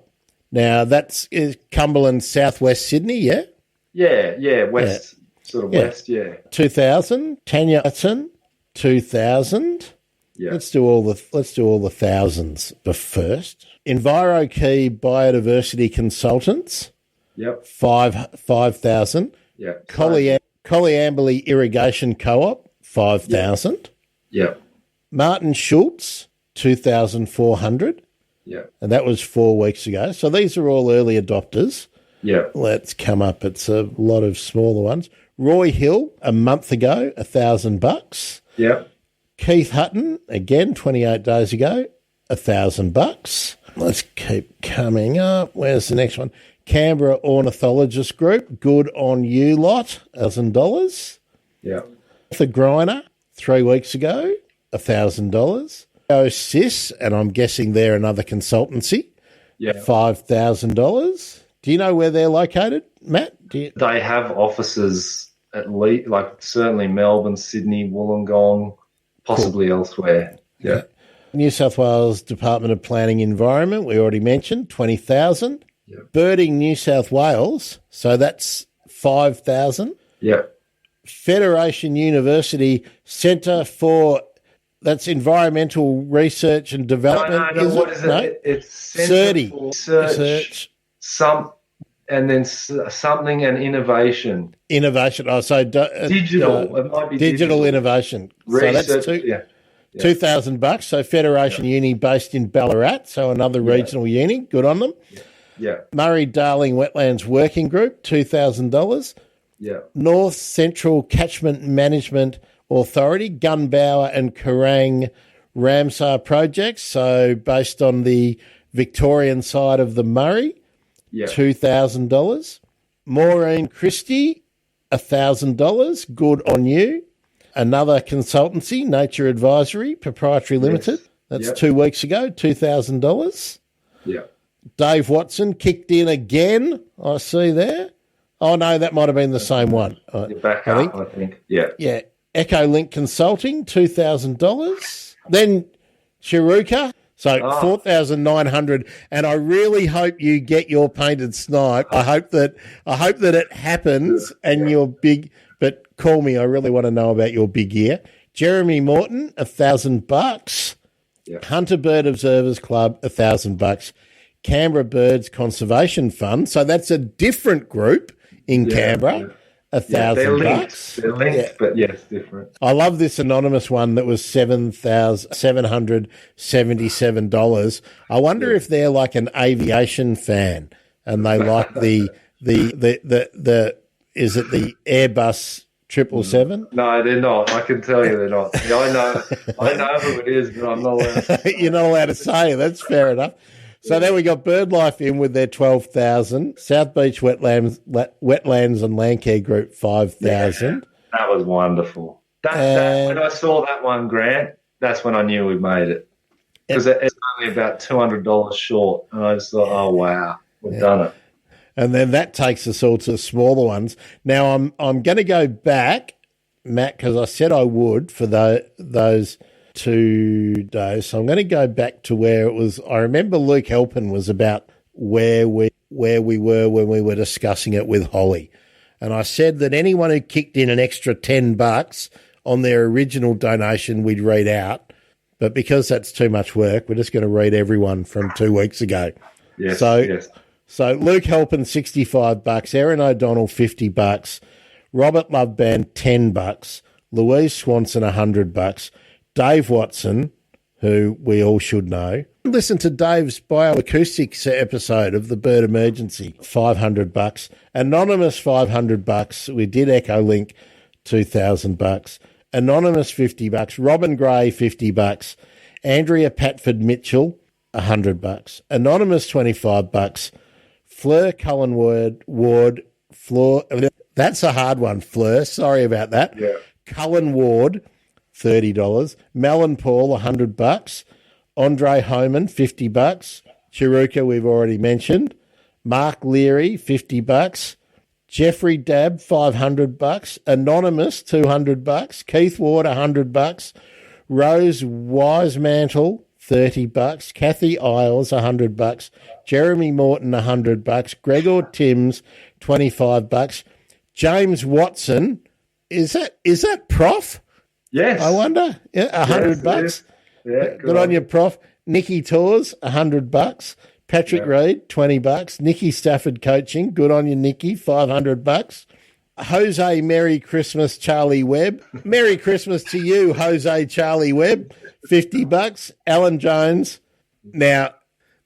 Now, is Cumberland, southwest Sydney, yeah? Yeah, west, sort of west, 2,000. Tanya Hudson, 2,000. Yeah. Let's do all the thousands first. EnviroKey Biodiversity Consultants. Yep. 5,000. Yeah. Collyamberley Irrigation Co-op, 5,000. Yeah. Martin Schultz, 2,400. Yeah. And that was 4 weeks ago. So these are all early adopters. Yeah. Let's come up. It's a lot of smaller ones. Roy Hill, a month ago, $1,000. Yeah. Keith Hutton, again, 28 days ago, $1,000. Let's keep coming up. Where's the next one? Canberra Ornithologist Group, good on you lot, $1,000. Yeah. The Griner, 3 weeks ago, $1,000. OSIS, and I'm guessing they're another consultancy, $5,000. Do you know where they're located, Matt? They have offices at least, like certainly Melbourne, Sydney, Wollongong, possibly elsewhere. Yeah. New South Wales Department of Planning Environment, we already mentioned, 20,000. Yeah. Birding New South Wales, so that's 5,000. Yeah. Federation University Centre for, that's Environmental Research and Development. No, what is it? No? It's Centre for Research. And then something and innovation. Innovation. Oh, so digital. It might be digital innovation. Research, so that's $2,000. So Federation Uni based in Ballarat. So another regional uni. Good on them. Yeah. Murray-Darling Wetlands Working Group, $2,000. Yeah. North Central Catchment Management Authority, Gunbower and Kerrang Ramsar projects. So based on the Victorian side of the Murray. Yeah. $2,000. Maureen Christie, $1,000. Good on you. Another consultancy, Nature Advisory Proprietary Limited. That's 2 weeks ago, $2,000. Yeah. Dave Watson kicked in again. I see there. Oh no, that might have been the same one. You're back up, I think. Yeah. Yeah. EchoLink Consulting, $2,000. Then Chiruka. So 4,900, and I really hope you get your painted snipe. I hope that it happens and you're big. But call me. I really want to know about your big year. Jeremy Morton, $1,000. Yeah. Hunter Bird Observers Club, $1,000. Canberra Birds Conservation Fund. So that's a different group in Canberra. $1,000. They're linked, but yes, different. I love this anonymous one that was $7,777. I wonder if they're like an aviation fan and they like the is it the Airbus 777? No, they're not. I can tell you they're not. Yeah, I know who it is, but I'm not allowed. You're not allowed to say. That's fair enough. So then we got BirdLife in with their 12,000. South Beach Wetlands and Landcare Group, 5,000. That was wonderful. When I saw that one, Grant, that's when I knew we made it. Because it's only about $200 short. And I just thought, oh, wow, we've done it. And then that takes us all to the smaller ones. Now, I'm going to go back, Matt, because I said I would for those 2 days. So I'm going to go back to where it was. I remember Luke Helpin was about where we were when we were discussing it with Holly. And I said that anyone who kicked in an extra $10 on their original donation, we'd read out. But because that's too much work, we're just going to read everyone from 2 weeks ago. Yes, So Luke Helpin, $65. Erin O'Donnell, $50. Robert Loveband, $10. Louise Swanson, $100. Dave Watson, who we all should know. Listen to Dave's bioacoustics episode of the Bird Emergency, $500. Anonymous, $500. We did EchoLink, $2,000. Anonymous, $50. Robin Gray, $50. Andrea Patford Mitchell, $100. Anonymous, $25. Fleur Cullen Ward, that's a hard one, Fleur. Sorry about that. Yeah. Cullen Ward, $30. Melon Paul, $100. Andre Homan, $50. Chiruka, we've already mentioned. Mark Leary, $50. Jeffrey Dabb, $500. Anonymous, $200. Keith Ward, $100. Rose Wisemantle, $30. Kathy Isles, $100. Jeremy Morton, $100. Gregor Timms, $25. James Watson, is that Prof? Yes. I wonder. Yeah, $100. Yeah, good on you, Prof. Nikki Tors, $100. Patrick Reed, $20. Nikki Stafford Coaching, good on you, Nikki, $500. Jose, Merry Christmas, Charlie Webb. Merry Christmas to you, Jose Charlie Webb, $50. Alan Jones. Now,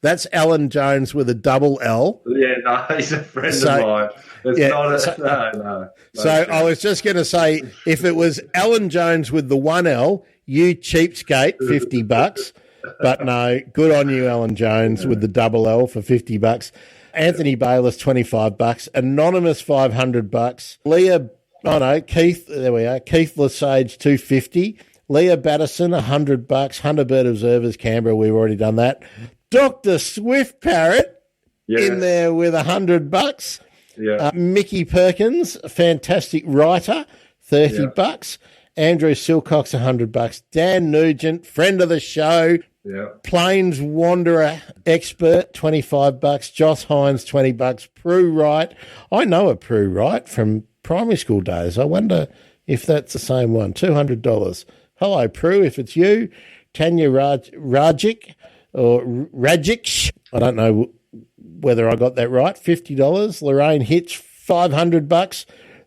that's Alan Jones with a double L. Yeah, no, he's a friend of mine. No. So I was just going to say, if it was Alan Jones with the one L, you cheapskate, $50. But no, good on you, Alan Jones, with the double L for $50. Anthony Bayliss, $25. Anonymous, $500. Keith, there we are. Keith Lesage, $250. Leah Batterson, $100. Hunterbird Observers, Canberra, we've already done that. Dr. Swift Parrot in there with $100. Yeah. Mickey Perkins, a fantastic writer, $30. Andrew Silcox, $100. Dan Nugent, friend of the show. Yeah. Plains Wanderer expert, $25. Joss Hines, $20. Prue Wright. I know a Prue Wright from primary school days. I wonder if that's the same one. $200. Hello, Prue, if it's you. Tanya Rajic or Rajic. I don't know whether I got that right. $50. Lorraine Hitch, $500.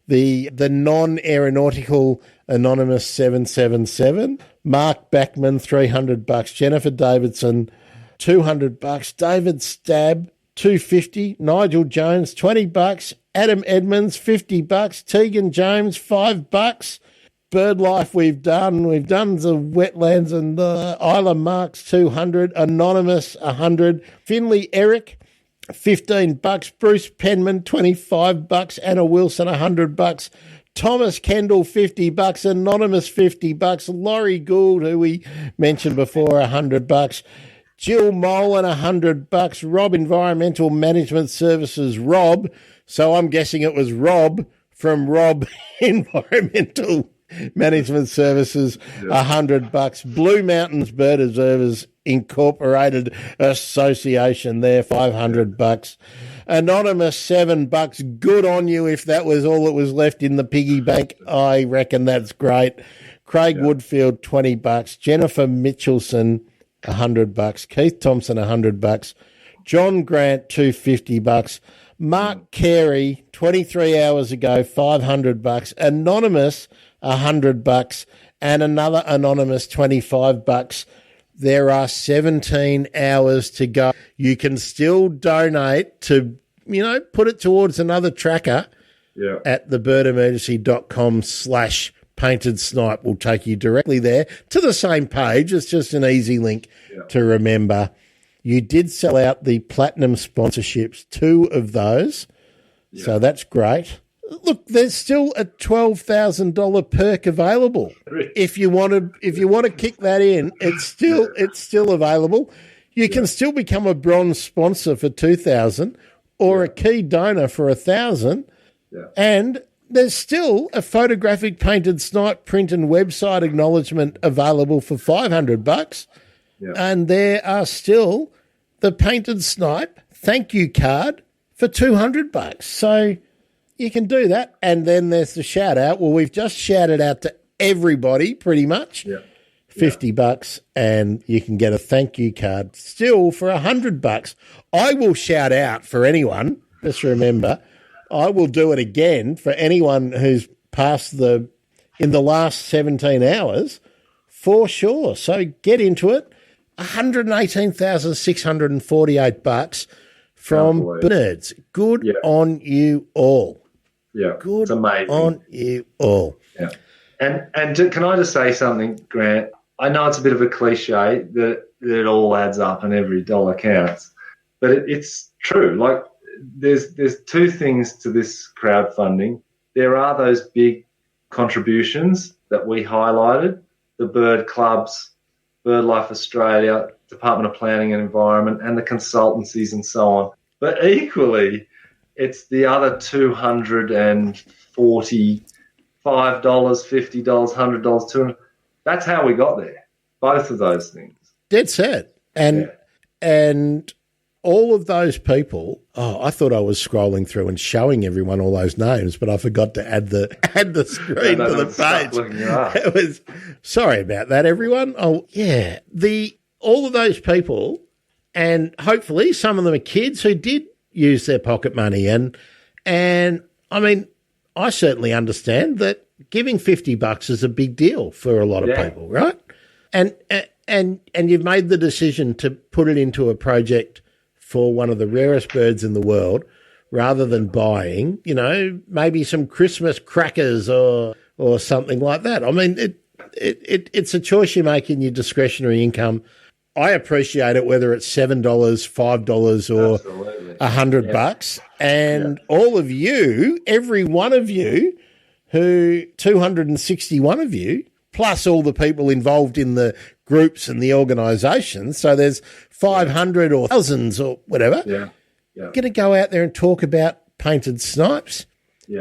The non-aeronautical Anonymous 777. Mark Backman, $300. Jennifer Davidson, $200. David Stab, $250. Nigel Jones, $20. Adam Edmonds, $50. Tegan James, $5. BirdLife we've done the wetlands and the Isla Marks, $200. Anonymous, $100. Finley Eric, $15. Bruce Penman, $25. Anna Wilson, $100. Thomas Kendall, $50. Anonymous, $50. Laurie Gould, who we mentioned before, $100. Jill Molan, $100. Rob Environmental Management Services, Rob. So I'm guessing it was Rob from Rob Environmental Management Services, $100. Blue Mountains Bird Observers Incorporated Association there, $500. Anonymous, $7. Good on you if that was all that was left in the piggy bank. I reckon that's great. Craig Woodfield, $20. Jennifer Mitchelson, $100. Keith Thompson, $100. John Grant, $250. Mark Carey, 23 hours ago, $500. Anonymous, $100. And another anonymous, $25. There are 17 hours to go. You can still donate to, put it towards another tracker at thebirdemergency.com/painted snipe will take you directly there to the same page. It's just an easy link to remember. You did sell out the platinum sponsorships, 2 of those. Yeah. So that's great. Look, there's still a $12,000 perk available. If you want to kick that in, it's still available. You can still become a bronze sponsor for $2,000 or a key donor for $1,000. Yeah. And there's still a photographic painted snipe print and website acknowledgement available for $500. Yeah. And there are still the painted snipe thank you card for $200. So you can do that. And then there's the shout out. Well, we've just shouted out to everybody pretty much. Yeah. $50 and you can get a thank you card still for $100. I will shout out for anyone. Just remember, I will do it again for anyone who's passed in the last 17 hours for sure. So get into it. $118,648 from Nerds. Good on you all. Yeah, good it's amazing. On you all. Yeah, and can I just say something, Grant? I know it's a bit of a cliche that it all adds up and every dollar counts. But it's true. Like there's two things to this crowdfunding. There are those big contributions that we highlighted, the bird clubs, BirdLife Australia, Department of Planning and Environment, and the consultancies and so on. But equally, it's the other $245, $50, $100, $200. That's how we got there. Both of those things. Dead set. And all of those people, I thought I was scrolling through and showing everyone all those names, but I forgot to add the screen to the page. It was, sorry about that, everyone. Oh, yeah. All of those people, and hopefully some of them are kids who did use their pocket money. And I mean, I certainly understand that giving $50 is a big deal for a lot of people, right? And you've made the decision to put it into a project for one of the rarest birds in the world, rather than buying, maybe some Christmas crackers or something like that. I mean, it's a choice you make in your discretionary income. I appreciate it, whether it's $7, $5, or $100. And all of you, every one of you, 261 of you, plus all the people involved in the groups and the organisations. So there's 500 or thousands or whatever. Going to go out there and talk about painted snipes.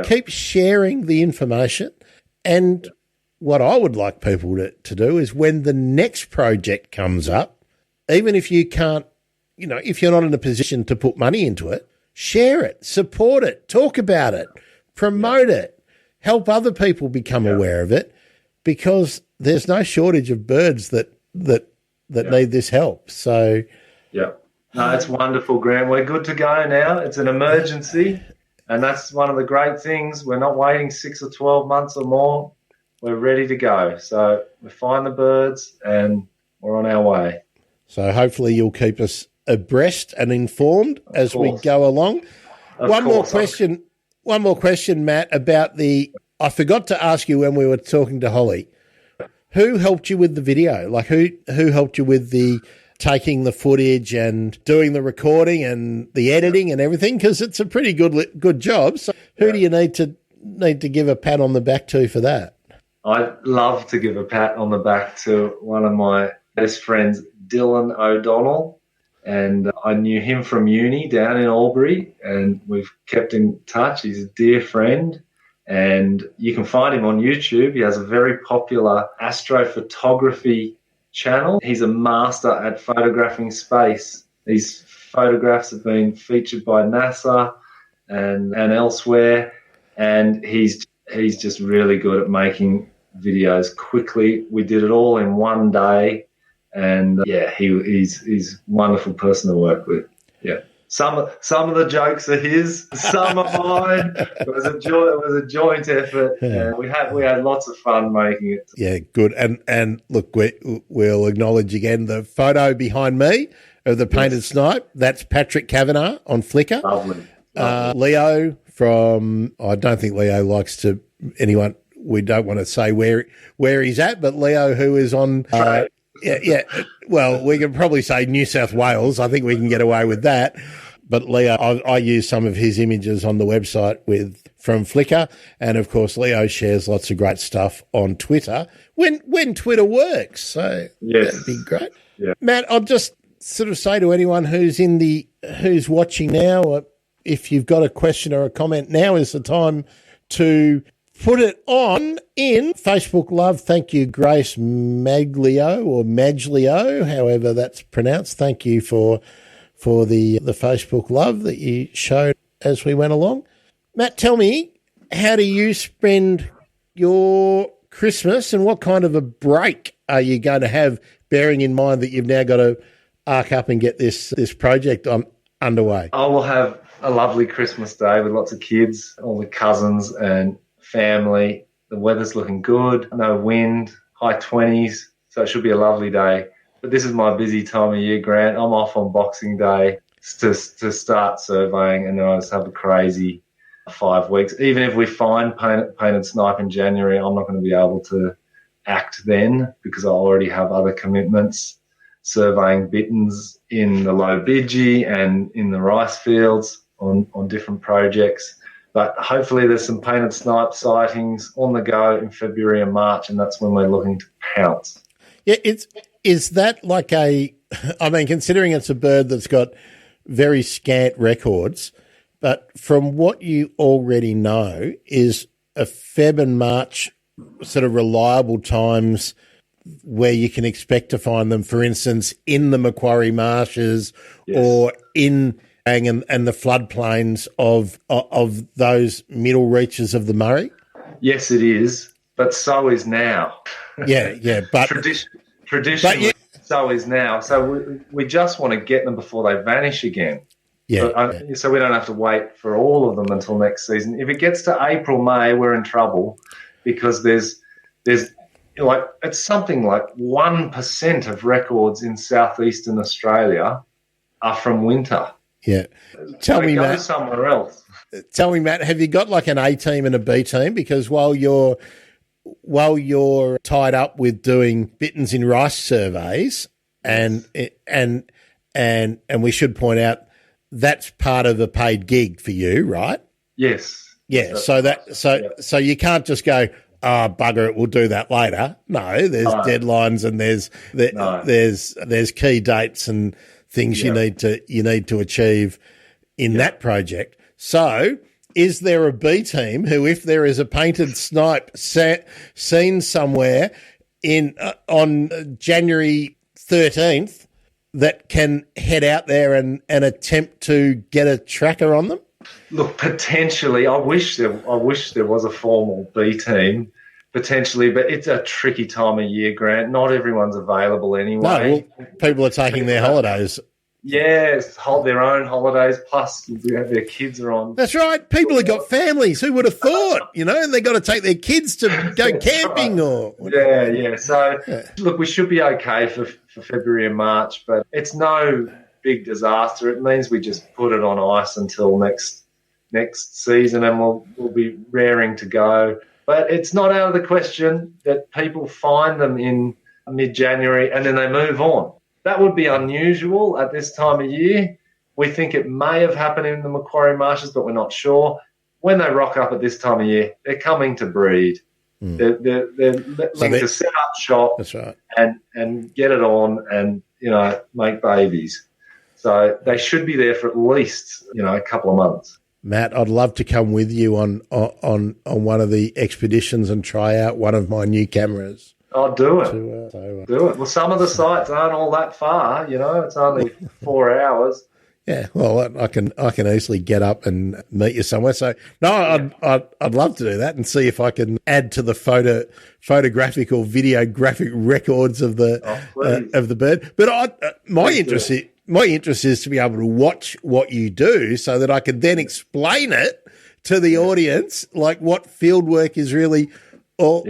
Keep sharing the information. And what I would like people to do is, when the next project comes up, even if you can't, if you're not in a position to put money into it, share it, support it, talk about it, promote it, help other people become aware of it, because there's no shortage of birds that need this help. So, no, it's wonderful, Grant. We're good to go now. It's an emergency, and that's one of the great things. We're not waiting 6 or 12 months or more. We're ready to go. So we find the birds, and we're on our way. So hopefully you'll keep us abreast and informed as we go along. One more question, Matt, about I forgot to ask you when we were talking to Holly, who helped you with the video? Like who helped you with the taking the footage and doing the recording and the editing and everything? Because it's a pretty good job. So who do you need to give a pat on the back to for that? I'd love to give a pat on the back to one of my best friends, Dylan O'Donnell. And I knew him from uni down in Albury, and we've kept in touch. He's a dear friend, and you can find him on YouTube. He has a very popular astrophotography channel. He's a master at photographing space. These photographs have been featured by NASA and elsewhere, and he's just really good at making videos quickly. We did it all in one day. And he's a wonderful person to work with. Yeah, some of the jokes are his, some are mine. It was a joint effort, and we had lots of fun making it. Yeah, good. And look, we'll acknowledge again the photo behind me of the painted snipe. That's Patrick Kavanagh on Flickr. Lovely. Leo I don't think Leo likes to anyone. We don't want to say where he's at, but Leo, who is on. Yeah. Well, we can probably say New South Wales. I think we can get away with that. But Leo, I use some of his images on the website from Flickr, and of course Leo shares lots of great stuff on Twitter when Twitter works. So that'd be great. Yeah. Matt, I'll just sort of say to anyone who's watching now, or if you've got a question or a comment, now is the time to put it on in Facebook Love. Thank you, Grace Maglio or Maglio, however that's pronounced. Thank you for the Facebook Love that you showed as we went along. Matt, tell me, how do you spend your Christmas, and what kind of a break are you going to have, bearing in mind that you've now got to arc up and get this project underway? I will have a lovely Christmas day with lots of kids, all the cousins and family. The weather's looking good, no wind, high 20s, so it should be a lovely day. But this is my busy time of year, Grant. I'm off on Boxing Day to start surveying, and then I just have a crazy 5 weeks. Even if we find painted snipe in January, I'm not going to be able to act then because I already have other commitments. surveying bitters in the low Bidgie and in the rice fields on different projects. But hopefully there's some painted snipe sightings on the go in February and March, and that's when we're looking to pounce. Yeah, is that like I mean, considering it's a bird that's got very scant records, but from what you already know, is a Feb and March sort of reliable times where you can expect to find them, for instance, in the Macquarie Marshes or in and the floodplains of those middle reaches of the Murray? Yes, it is, but so is now. Yeah, but traditionally, so is now. So we just want to get them before they vanish again. So we don't have to wait for all of them until next season. If it gets to April, May, we're in trouble because there's like it's something like 1% of records in southeastern Australia are from winter. Yeah. Tell me, Matt. Somewhere else. Tell me, Matt, have you got like an A team and a B team? Because while you're tied up with doing bitters in rice surveys, and we should point out that's part of a paid gig for you, right? Yes. Yeah. So you can't just go, bugger it, we'll do that later. No, there's deadlines and there's key dates and things you need to achieve in that project. So is there a B team who, if there is a painted snipe seen somewhere on January 13th, that can head out there and attempt to get a tracker on them? Look, potentially, I wish there was a formal B team, potentially, but it's a tricky time of year, Grant. Not everyone's available anyway. No, people are taking their holidays. Yes, hold their own holidays, plus their kids are on. That's right. People have got families. Who would have thought, and they've got to take their kids to go camping or... Yeah. So, look, we should be okay for February and March, but it's no big disaster. It means we just put it on ice until next season and we'll be raring to go. But it's not out of the question that people find them in mid-January and then they move on. That would be unusual at this time of year. We think it may have happened in the Macquarie Marshes, but we're not sure. When they rock up at this time of year, they're coming to breed. They're looking to set up shop. That's right. and get it on and, make babies. So they should be there for at least, a couple of months. Matt, I'd love to come with you on one of the expeditions and try out one of my new cameras. Oh, do it. Do it. Well, some of the sites aren't all that far, it's only 4 hours. Yeah, well, I can easily get up and meet you somewhere. So, no, I'd love to do that and see if I can add to the photographic or videographic records of the bird. But my interest is to be able to watch what you do so that I can then explain it to the audience, like what field work is really all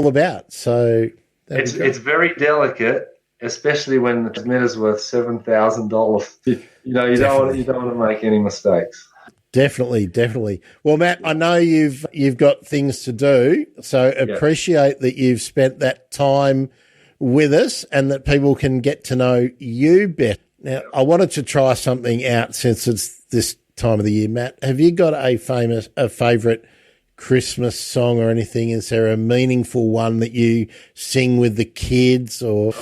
about. So it's very delicate, especially when the transmitter's worth $7,000. You don't want to make any mistakes. Definitely. Well, Matt, I know you've got things to do, so appreciate that you've spent that time with us and that people can get to know you better. Now, I wanted to try something out since it's this time of the year, Matt. Have you got a favourite Christmas song or anything? Is there a meaningful one that you sing with the kids? Or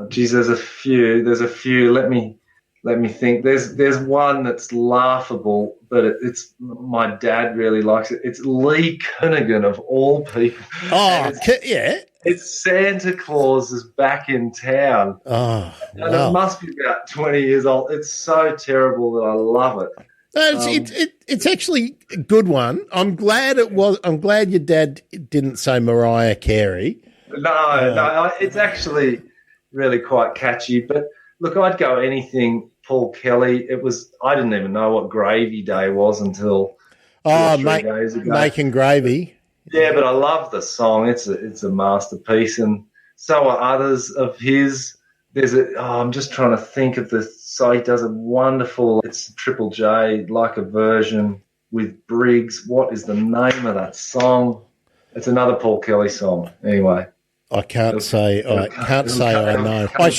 geez, there's a few. Let me think. There's one that's laughable, but it's my dad really likes it. It's Lee Kernaghan of all people. Oh, It's Santa Claus is back in town. Oh, and it must be about 20 years old. It's so terrible that I love it. It's actually a good one. I'm glad your dad didn't say Mariah Carey. No, it's actually really quite catchy. But look, I'd go anything Paul Kelly. I didn't even know what Gravy Day was until 3 days ago. Making Gravy. Yeah, but I love the song. It's a masterpiece, and so are others of his. I'm just trying to think of the. So he does a wonderful. It's Triple J, like a version with Briggs. What is the name of that song? It's another Paul Kelly song. Anyway, I can't say I know. I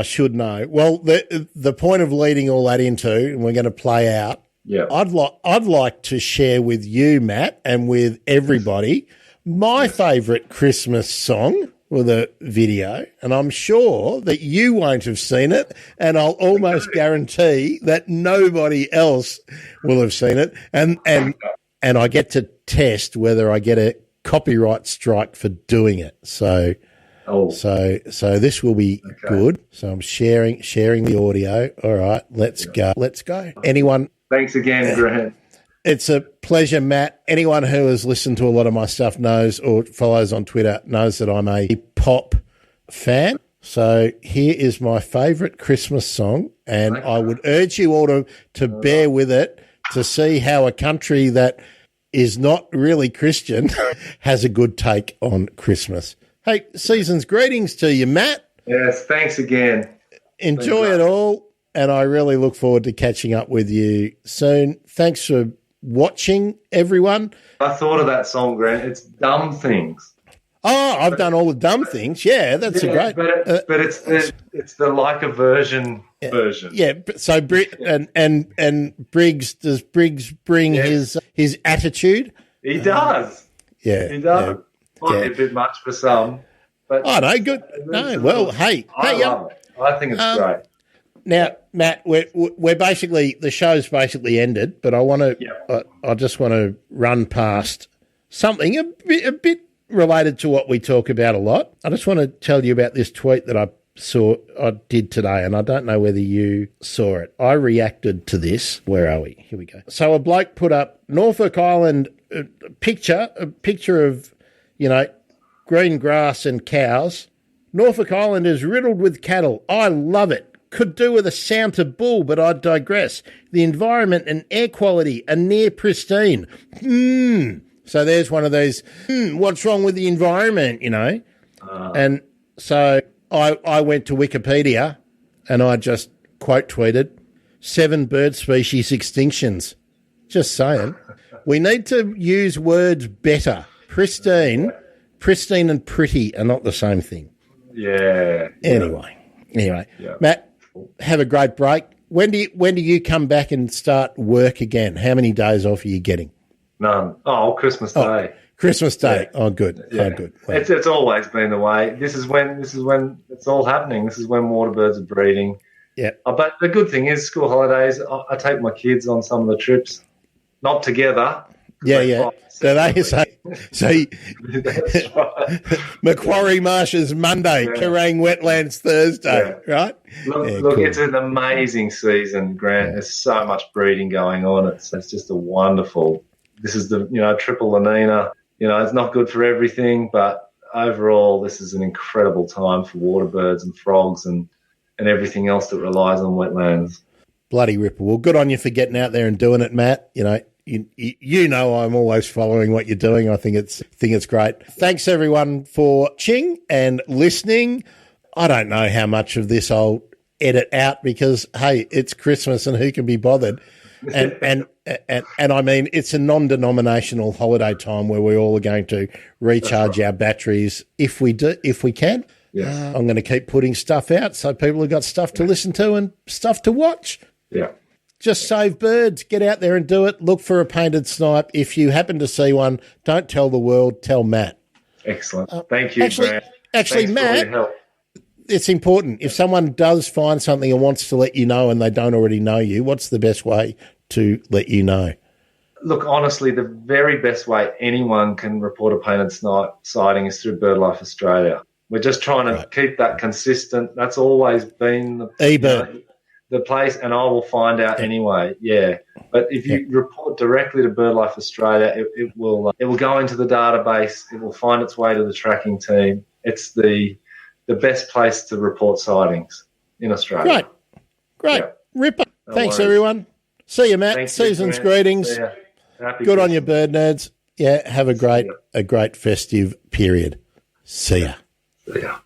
should know. Well, the point of leading all that into, and we're going to play out. Yeah. I'd like to share with you, Matt, and with everybody, my favourite Christmas song with a video, and I'm sure that you won't have seen it, and I'll almost guarantee that nobody else will have seen it, and I get to test whether I get a copyright strike for doing it. So this will be good. So I'm sharing the audio. All right, let's go. Anyone? Thanks again, Grant. It's a pleasure, Matt. Anyone who has listened to a lot of my stuff knows or follows on Twitter knows that I'm a pop fan. So here is my favourite Christmas song, and I would urge you all to bear with it to see how a country that is not really Christian has a good take on Christmas. Hey, season's greetings to you, Matt. Yes, thanks again. Enjoy it all, and I really look forward to catching up with you soon. Thanks for watching, everyone. I thought of that song, Grant. It's Dumb Things. Oh, I've done all the dumb things. Yeah, that's a great. But it's the like a version. Yeah. So and Briggs, does Briggs bring his attitude? He does. Yeah, he does. Might be a bit much for some, but no, good. No, well, I love it. I think it's great. Now, Matt, we're basically, the show's basically ended, but I just want to run past something a bit related to what we talk about a lot. I just want to tell you about this tweet that I did today, and I don't know whether you saw it. I reacted to this. Where are we? Here we go. So a bloke put up Norfolk Island a picture of, green grass and cows. Norfolk Island is riddled with cattle. I love it. Could do with a Santa bull, but I digress. The environment and air quality are near pristine. So there's one of those, what's wrong with the environment, And so I went to Wikipedia and I just quote tweeted, 7 bird species extinctions. Just saying. We need to use words better. Pristine and pretty are not the same thing. Yeah. Anyway, Matt, have a great break. When do you come back and start work again? How many days off are you getting? None. Oh, Christmas Day. Christmas Day. Yeah. Oh, good. Yeah. Oh, good. Well, it's always been the way. This is when it's all happening. This is when waterbirds are breeding. Yeah. But the good thing is, school holidays. I take my kids on some of the trips, not together. Yeah. So that's right. Macquarie Marshes Monday, Kerrang Wetlands Thursday, right? Look, it's an amazing season, Grant. There's so much breeding going on. It's just a wonderful. This is the triple La Nina. It's not good for everything, but overall, this is an incredible time for waterbirds and frogs and everything else that relies on wetlands. Bloody ripper. Well, good on you for getting out there and doing it, Matt. I'm always following what you're doing. I think it's great. Thanks everyone for watching and listening. I don't know how much of this I'll edit out because hey, it's Christmas and who can be bothered? And I mean it's a non-denominational holiday time where we all are going to recharge our batteries if we can. Yes. I'm going to keep putting stuff out so people have got stuff to listen to and stuff to watch. Yeah. Just save birds. Get out there and do it. Look for a painted snipe. If you happen to see one, don't tell the world. Tell Matt. Excellent. Thank you, Grant. Actually, Matt, it's important. If someone does find something and wants to let you know and they don't already know you, what's the best way to let you know? Look, honestly, the very best way anyone can report a painted snipe sighting is through BirdLife Australia. We're just trying to keep that consistent. That's always been the place, and I will find out anyway. Yeah, but if you report directly to BirdLife Australia, it will go into the database. It will find its way to the tracking team. It's the best place to report sightings in Australia. Great, Yeah. Ripper. No Thanks, worries. everyone. See you, Matt. Thanks, Season's Grant. greetings. See ya. Happy Good on Christmas. you, bird nerds. Yeah, have a great festive period. See ya. See ya.